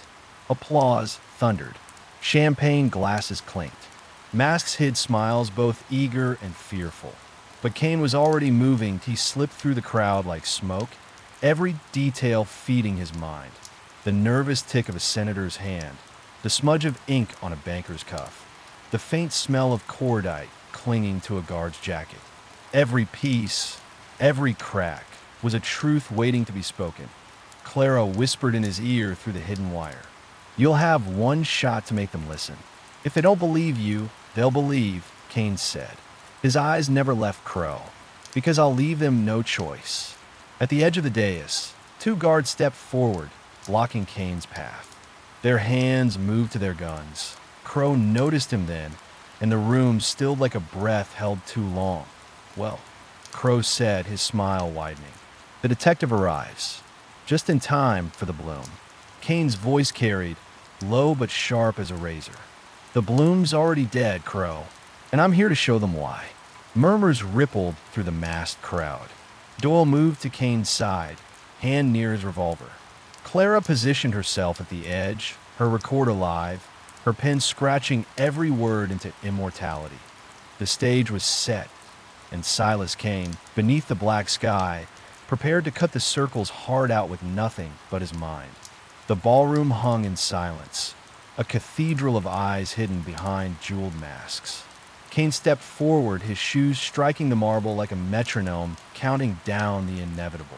Applause thundered. Champagne glasses clinked. Masks hid smiles, both eager and fearful. But Kane was already moving. He slipped through the crowd like smoke, every detail feeding his mind. The nervous tick of a senator's hand, the smudge of ink on a banker's cuff, the faint smell of cordite clinging to a guard's jacket. Every piece, every crack, was a truth waiting to be spoken. Clara whispered in his ear through the hidden wire. "You'll have one shot to make them listen. If they don't believe you, they'll believe," Kane said. His eyes never left Crow. "Because I'll leave them no choice." At the edge of the dais, two guards stepped forward, blocking Kane's path. Their hands moved to their guns. Crow noticed him then, and the room stilled like a breath held too long. "Well," Crow said, his smile widening. "The detective arrives. Just in time for the bloom." Kane's voice carried, low but sharp as a razor. "The bloom's already dead, Crow, and I'm here to show them why." Murmurs rippled through the massed crowd. Doyle moved to Kane's side, hand near his revolver. Clara positioned herself at the edge, her recorder live, her pen scratching every word into immortality. The stage was set, and Silas Kane, beneath the black sky, prepared to cut the circles hard out with nothing but his mind. The ballroom hung in silence, a cathedral of eyes hidden behind jeweled masks. Kane stepped forward, his shoes striking the marble like a metronome, counting down the inevitable.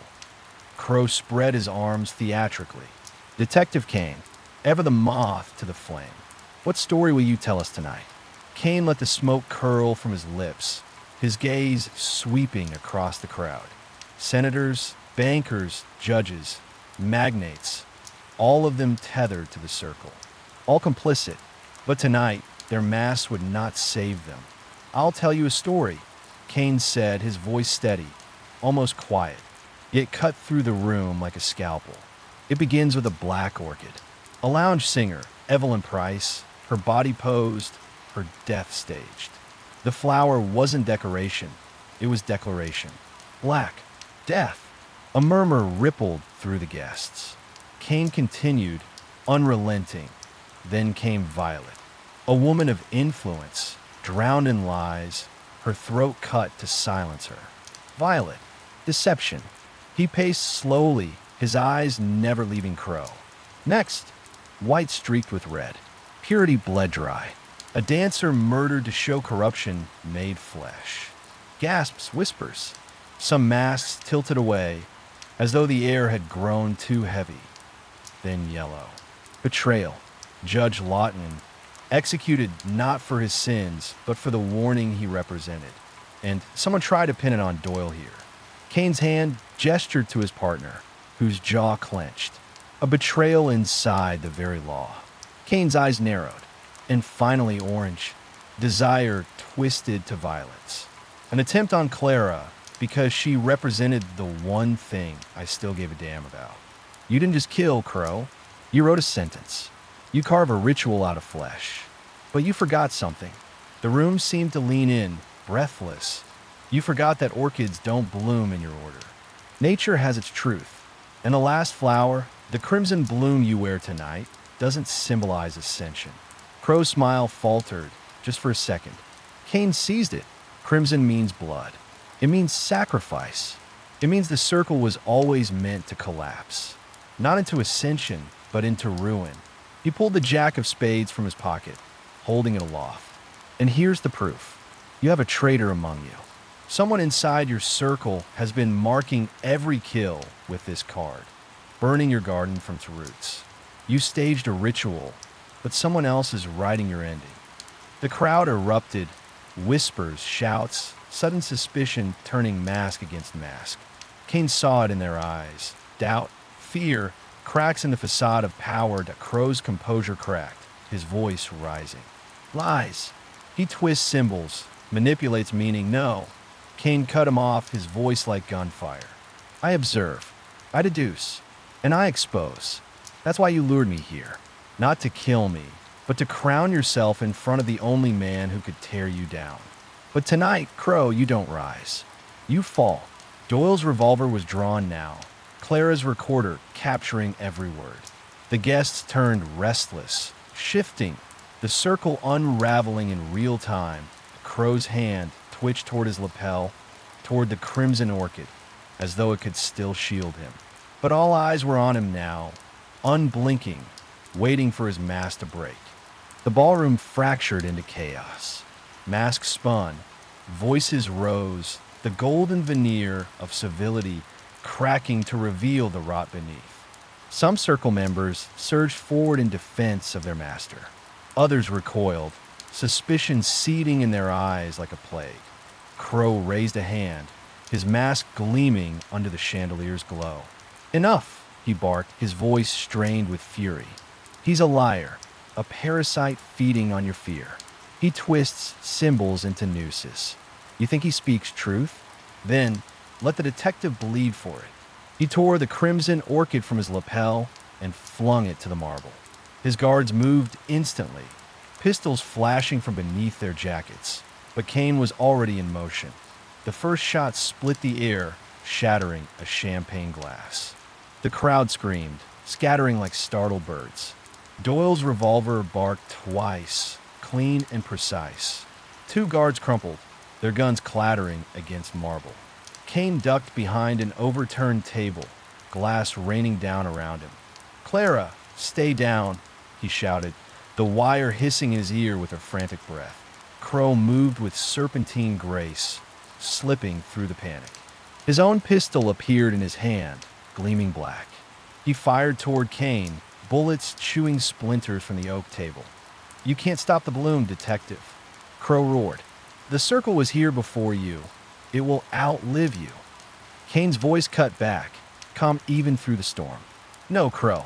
Crow spread his arms theatrically. "Detective Kane, ever the moth to the flame. What story will you tell us tonight?" Kane let the smoke curl from his lips, his gaze sweeping across the crowd. Senators, bankers, judges, magnates, all of them tethered to the circle. All complicit, but tonight, their masks would not save them. "I'll tell you a story," Kane said, his voice steady, almost quiet. It cut through the room like a scalpel. "It begins with a black orchid. A lounge singer, Evelyn Price, her body posed, her death staged. The flower wasn't decoration, it was declaration. Black, death." A murmur rippled through the guests. Kane continued, unrelenting. Then came Violet. A woman of influence, drowned in lies, her throat cut to silence her. Violet. Deception. He paced slowly, his eyes never leaving Crow. Next, white streaked with red. Purity bled dry. A dancer murdered to show corruption made flesh. Gasps, whispers. Some masks tilted away, as though the air had grown too heavy. Then yellow. Betrayal. Judge Lawton, executed not for his sins, but for the warning he represented. And someone tried to pin it on Doyle here. Kane's hand gestured to his partner, whose jaw clenched. A betrayal inside the very law. Kane's eyes narrowed, and finally orange. Desire twisted to violence. An attempt on Clara, because she represented the one thing I still gave a damn about. You didn't just kill, Crow. You wrote a sentence. You carve a ritual out of flesh. But you forgot something. The room seemed to lean in, breathless. You forgot that orchids don't bloom in your order. Nature has its truth. And the last flower, the crimson bloom you wear tonight, doesn't symbolize ascension. Crow's smile faltered, just for a second. Kane seized it. Crimson means blood. It means sacrifice. It means the circle was always meant to collapse. Not into ascension, but into ruin. He pulled the jack of spades from his pocket, holding it aloft. And here's the proof. You have a traitor among you. Someone inside your circle has been marking every kill with this card, burning your garden from its roots. You staged a ritual, but someone else is writing your ending. The crowd erupted, whispers, shouts, sudden suspicion turning mask against mask. Kane saw it in their eyes. Doubt, fear, cracks in the facade of power that Crow's composure cracked, his voice rising. Lies. He twists symbols, manipulates meaning. No. Kane cut him off, his voice like gunfire. I observe. I deduce. And I expose. That's why you lured me here. Not to kill me, but to crown yourself in front of the only man who could tear you down. But tonight, Crow, you don't rise. You fall. Doyle's revolver was drawn now, Clara's recorder capturing every word. The guests turned restless, shifting, the circle unraveling in real time. Crow's hand twitched toward his lapel, toward the crimson orchid, as though it could still shield him. But all eyes were on him now, unblinking, waiting for his mask to break. The ballroom fractured into chaos. Masks spun, voices rose, the golden veneer of civility cracking to reveal the rot beneath. Some circle members surged forward in defense of their master. Others recoiled, suspicion seeding in their eyes like a plague. Crow raised a hand, his mask gleaming under the chandelier's glow. Enough, he barked, his voice strained with fury. He's a liar, a parasite feeding on your fear. He twists symbols into nooses. You think he speaks truth? Then, let the detective bleed for it. He tore the crimson orchid from his lapel and flung it to the marble. His guards moved instantly, pistols flashing from beneath their jackets. But Kane was already in motion. The first shot split the air, shattering a champagne glass. The crowd screamed, scattering like startled birds. Doyle's revolver barked twice, clean and precise. Two guards crumpled, their guns clattering against marble. Kane ducked behind an overturned table, glass raining down around him. Clara, stay down, he shouted, the wire hissing in his ear with her frantic breath. Crow moved with serpentine grace, slipping through the panic. His own pistol appeared in his hand, gleaming black. He fired toward Kane, bullets chewing splinters from the oak table. You can't stop the bloom, detective. Crow roared. The circle was here before you. It will outlive you. Kane's voice cut back, calm even through the storm. No, Crow.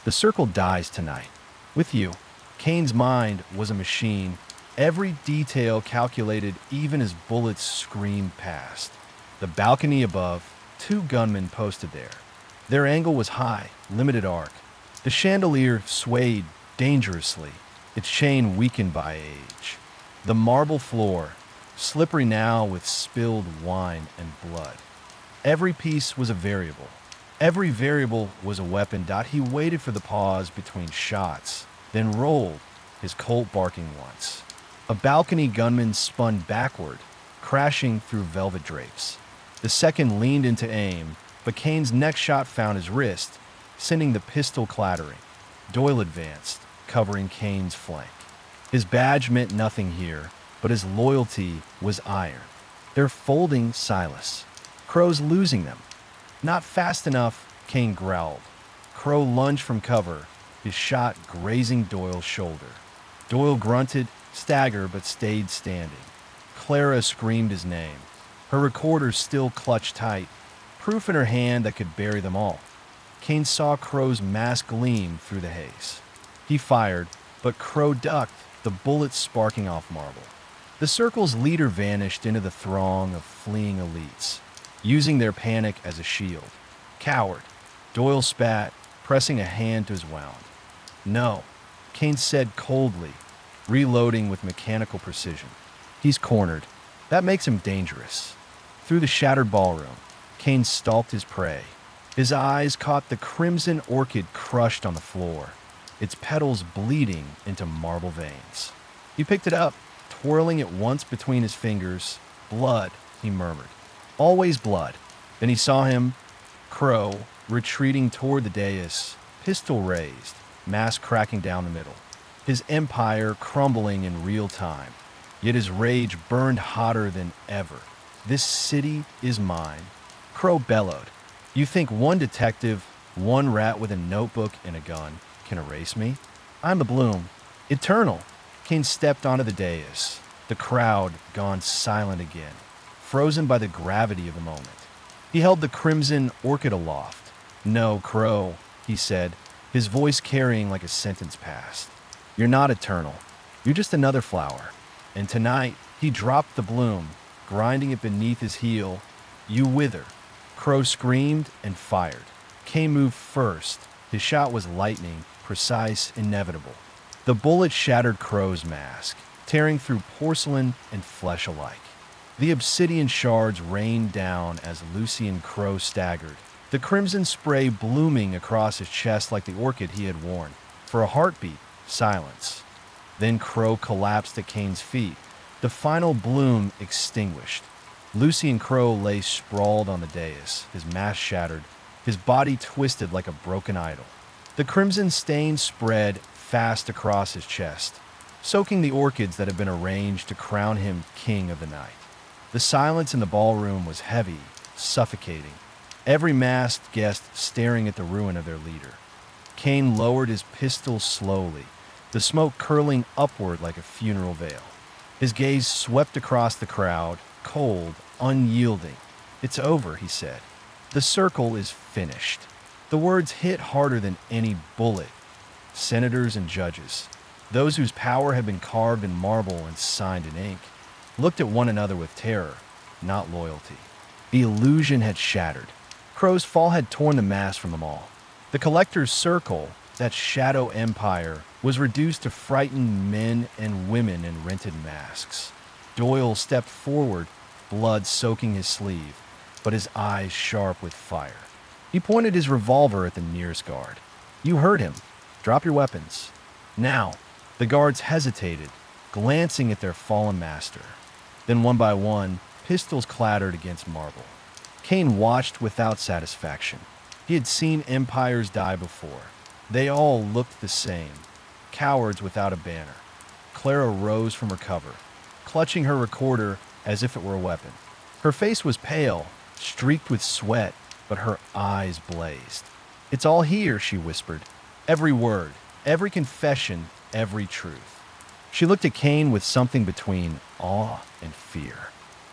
The circle dies tonight. With you. Kane's mind was a machine, every detail calculated even as bullets screamed past. The balcony above, two gunmen posted there. Their angle was high, limited arc. The chandelier swayed dangerously, its chain weakened by age. The marble floor, slippery now with spilled wine and blood. Every piece was a variable. Every variable was a weapon. He waited for the pause between shots, then rolled, his Colt barking once. A balcony gunman spun backward, crashing through velvet drapes. The second leaned into aim, but Kane's next shot found his wrist, sending the pistol clattering. Doyle advanced, covering Kane's flank. His badge meant nothing here, but his loyalty was iron. They're folding Silas. Crow's losing them. Not fast enough, Kane growled. Crow lunged from cover, his shot grazing Doyle's shoulder. Doyle grunted, staggered, but stayed standing. Clara screamed his name. Her recorder still clutched tight, proof in her hand that could bury them all. Kane saw Crow's mask gleam through the haze. He fired, but Crow ducked, the bullet sparking off marble. The circle's leader vanished into the throng of fleeing elites, using their panic as a shield. Coward, Doyle spat, pressing a hand to his wound. No. Kane said coldly, reloading with mechanical precision. He's cornered. That makes him dangerous. Through the shattered ballroom, Kane stalked his prey. His eyes caught the crimson orchid crushed on the floor, its petals bleeding into marble veins. He picked it up, twirling it once between his fingers. Blood, he murmured. Always blood. Then he saw him, Crow, retreating toward the dais, pistol raised, mask cracking down the middle. His empire crumbling in real time. Yet his rage burned hotter than ever. This city is mine. Crow bellowed. You think one detective, one rat with a notebook and a gun, can erase me? I'm the bloom. Eternal. Kane stepped onto the dais, the crowd gone silent again, frozen by the gravity of the moment. He held the crimson orchid aloft. No, Crow, he said, his voice carrying like a sentence passed. You're not eternal. You're just another flower. And tonight, he dropped the bloom, grinding it beneath his heel. You wither. Crow screamed and fired. Kane moved first. His shot was lightning, precise, inevitable. The bullet shattered Crow's mask, tearing through porcelain and flesh alike. The obsidian shards rained down as Lucian Crow staggered, the crimson spray blooming across his chest like the orchid he had worn. For a heartbeat, silence. Then Crow collapsed at Kane's feet, the final bloom extinguished. Lucian Crow lay sprawled on the dais, his mask shattered, his body twisted like a broken idol. The crimson stain spread fast across his chest, soaking the orchids that had been arranged to crown him king of the night. The silence in the ballroom was heavy, suffocating, every masked guest staring at the ruin of their leader. Kane lowered his pistol slowly, the smoke curling upward like a funeral veil. His gaze swept across the crowd, cold, unyielding. It's over, he said. The circle is finished. The words hit harder than any bullet. Senators and judges, those whose power had been carved in marble and signed in ink, looked at one another with terror, not loyalty. The illusion had shattered. Crow's fall had torn the mask from them all. The collector's circle, that shadow empire, was reduced to frightened men and women in rented masks. Doyle stepped forward, blood soaking his sleeve, but his eyes sharp with fire. He pointed his revolver at the nearest guard. You heard him. Drop your weapons. Now. The guards hesitated, glancing at their fallen master. Then one by one, pistols clattered against marble. Kane watched without satisfaction. He had seen empires die before. They all looked the same, cowards without a banner. Clara rose from her cover, clutching her recorder as if it were a weapon. Her face was pale, streaked with sweat, but her eyes blazed. It's all here, she whispered. Every word, every confession, every truth. She looked at Kane with something between awe and fear.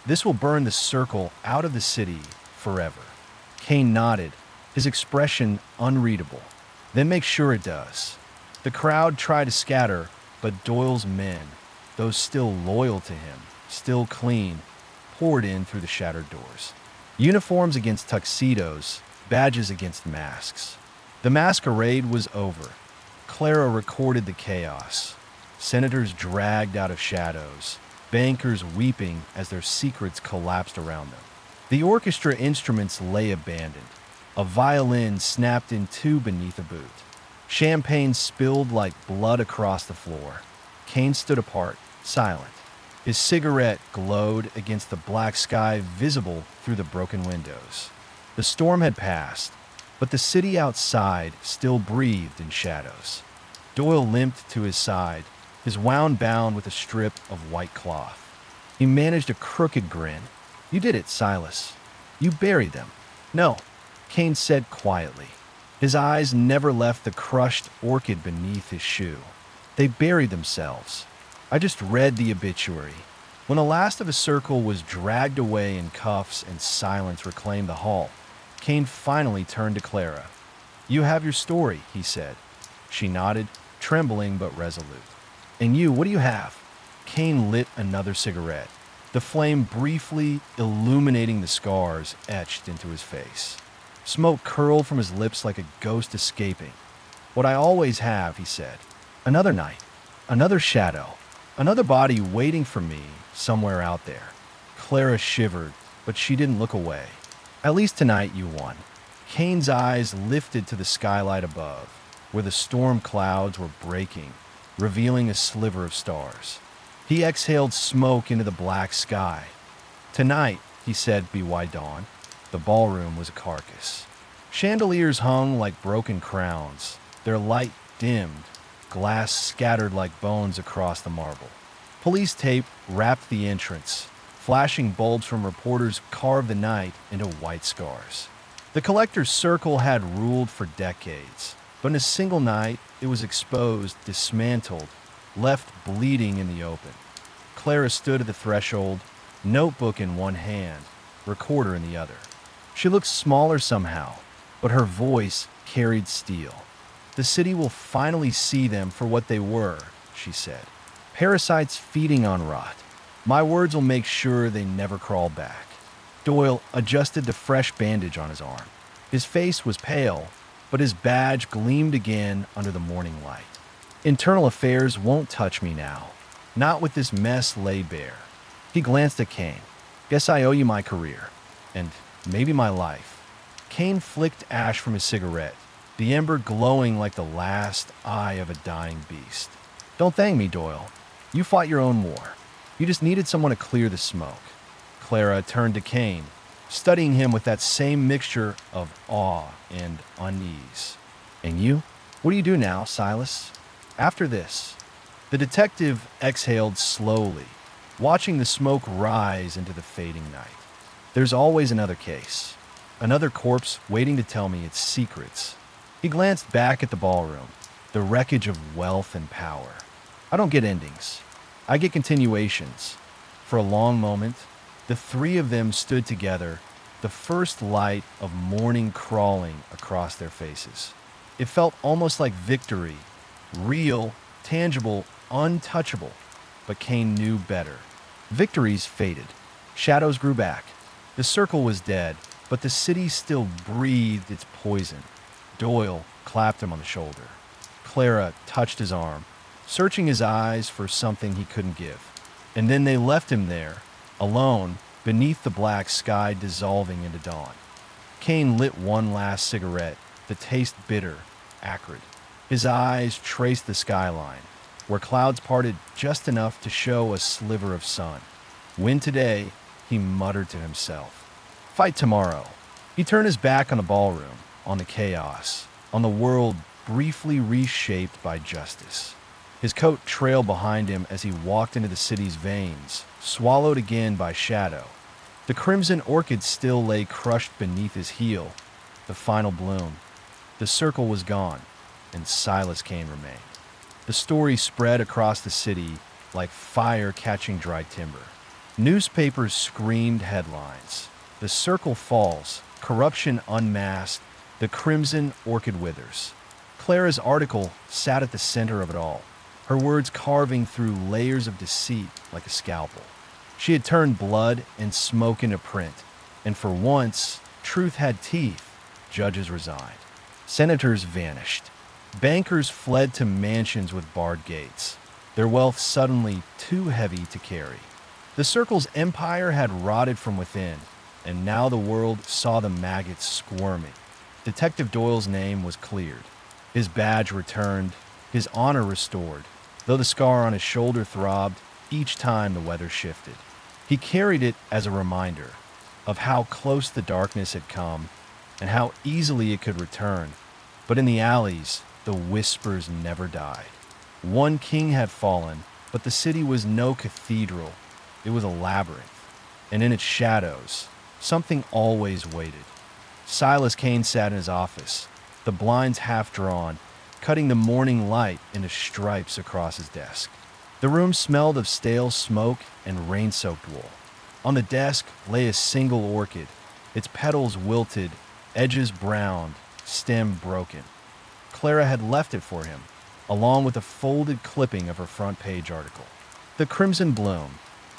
This will burn the circle out of the city forever. Kane nodded, his expression unreadable. Then make sure it does. The crowd tried to scatter, but Doyle's men, those still loyal to him, still clean, poured in through the shattered doors. Uniforms against tuxedos, badges against masks. The masquerade was over. Clara recorded the chaos. Senators dragged out of shadows, bankers weeping as their secrets collapsed around them. The orchestra instruments lay abandoned. A violin snapped in two beneath a boot. Champagne spilled like blood across the floor. Kane stood apart, silent. His cigarette glowed against the black sky visible through the broken windows. The storm had passed, but the city outside still breathed in shadows. Doyle limped to his side, his wound bound with a strip of white cloth. He managed a crooked grin. You did it, Silas. You buried them. No, Kane said quietly. His eyes never left the crushed orchid beneath his shoe. They buried themselves. I just read the obituary. When the last of a circle was dragged away in cuffs and silence reclaimed the hall, Kane finally turned to Clara. You have your story, he said. She nodded, trembling but resolute. And you, what do you have? Kane lit another cigarette, the flame briefly illuminating the scars etched into his face. Smoke curled from his lips like a ghost escaping. What I always have, he said. Another night, another shadow, another body waiting for me somewhere out there. Clara shivered, but she didn't look away. At least tonight you won. Kane's eyes lifted to the skylight above, where the storm clouds were breaking, revealing a sliver of stars. He exhaled smoke into the black sky. Tonight, he said, be wide dawn. The ballroom was a carcass. Chandeliers hung like broken crowns, their light dimmed, glass scattered like bones across the marble. Police tape wrapped the entrance. Flashing bulbs from reporters carved the night into white scars. The collector's circle had ruled for decades, but in a single night, it was exposed, dismantled, left bleeding in the open. Clara stood at the threshold, notebook in one hand, recorder in the other. She looked smaller somehow, but her voice carried steel. The city will finally see them for what they were, she said. Parasites feeding on rot. My words will make sure they never crawl back. Doyle adjusted the fresh bandage on his arm. His face was pale, but his badge gleamed again under the morning light. Internal affairs won't touch me now. Not with this mess laid bare. He glanced at Kane. Guess I owe you my career. And maybe my life. Kane flicked ash from his cigarette, the ember glowing like the last eye of a dying beast. Don't thank me, Doyle. You fought your own war. You just needed someone to clear the smoke. Clara turned to Kane, studying him with that same mixture of awe and unease. And you? What do you do now, Silas? After this? The detective exhaled slowly, watching the smoke rise into the fading night. There's always another case. Another corpse waiting to tell me its secrets. He glanced back at the ballroom, the wreckage of wealth and power. I don't get endings. I get continuations. For a long moment, the three of them stood together, the first light of morning crawling across their faces. It felt almost like victory, real, tangible, untouchable. But Kane knew better. Victories faded. Shadows grew back. The circle was dead, but the city still breathed its poison. Doyle clapped him on the shoulder. Clara touched his arm, searching his eyes for something he couldn't give. And then they left him there, alone, beneath the black sky dissolving into dawn. Kane lit one last cigarette, the taste bitter, acrid. His eyes traced the skyline, where clouds parted just enough to show a sliver of sun. Win today, he muttered to himself. Fight tomorrow. He turned his back on the ballroom, on the chaos, on the world briefly reshaped by justice. His coat trailed behind him as he walked into the city's veins, swallowed again by shadow. The crimson orchids still lay crushed beneath his heel, the final bloom. The circle was gone, and Silas Kane remained. The story spread across the city like fire catching dry timber. Newspapers screamed headlines. The circle falls, corruption unmasked, the crimson orchid withers. Clara's article sat at the center of it all, her words carving through layers of deceit like a scalpel. She had turned blood and smoke into print, and for once, truth had teeth. Judges resigned. Senators vanished. Bankers fled to mansions with barred gates, their wealth suddenly too heavy to carry. The circle's empire had rotted from within, and now the world saw the maggots squirming. Detective Doyle's name was cleared, his badge returned, his honor restored, though the scar on his shoulder throbbed each time the weather shifted. He carried it as a reminder of how close the darkness had come and how easily it could return. But in the alleys, the whispers never died. One king had fallen, but the city was no cathedral. It was a labyrinth, and in its shadows, something always waited. Silas Kane sat in his office, the blinds half drawn, cutting the morning light into stripes across his desk. The room smelled of stale smoke and rain-soaked wool. On the desk lay a single orchid, its petals wilted, edges browned, stem broken. Clara had left it for him, along with a folded clipping of her front page article. The crimson bloom,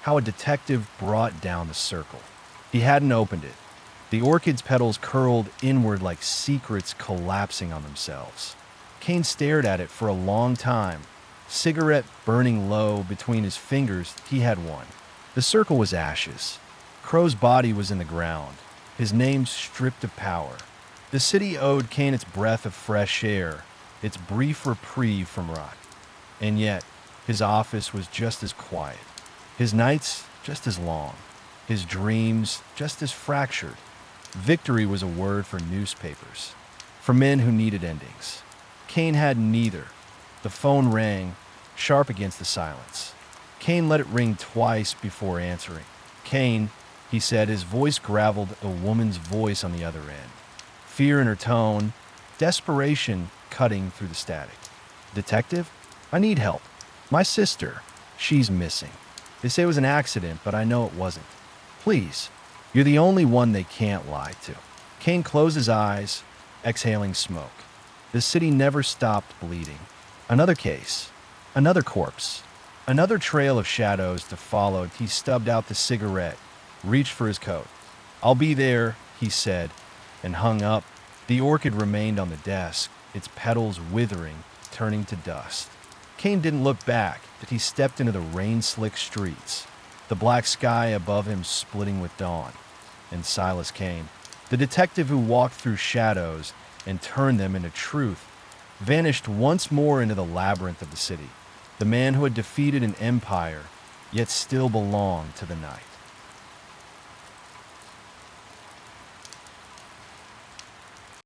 how a detective brought down the circle. He hadn't opened it. The orchid's petals curled inward like secrets collapsing on themselves. Kane stared at it for a long time, Cigarette burning low between his fingers, he had one. The circle was ashes. Crow's body was in the ground, his name stripped of power. The city owed Kane its breath of fresh air, its brief reprieve from rot. And yet, his office was just as quiet, his nights just as long, his dreams just as fractured. Victory was a word for newspapers, for men who needed endings. Kane had neither. The phone rang, sharp against the silence. Kane let it ring twice before answering. "Kane," he said, his voice graveled, a woman's voice on the other end. Fear in her tone, desperation cutting through the static. "Detective, I need help. My sister, she's missing. They say it was an accident, but I know it wasn't. Please, you're the only one they can't lie to." Kane closed his eyes, exhaling smoke. The city never stopped bleeding. Another case, another corpse, another trail of shadows to follow. He stubbed out the cigarette, reached for his coat. "I'll be there," he said, and hung up. The orchid remained on the desk, its petals withering, turning to dust. Kane didn't look back, but he stepped into the rain-slicked streets, the black sky above him splitting with dawn. And Silas Kane, the detective who walked through shadows and turned them into truth, vanished once more into the labyrinth of the city. The man who had defeated an empire, yet still belonged to the night.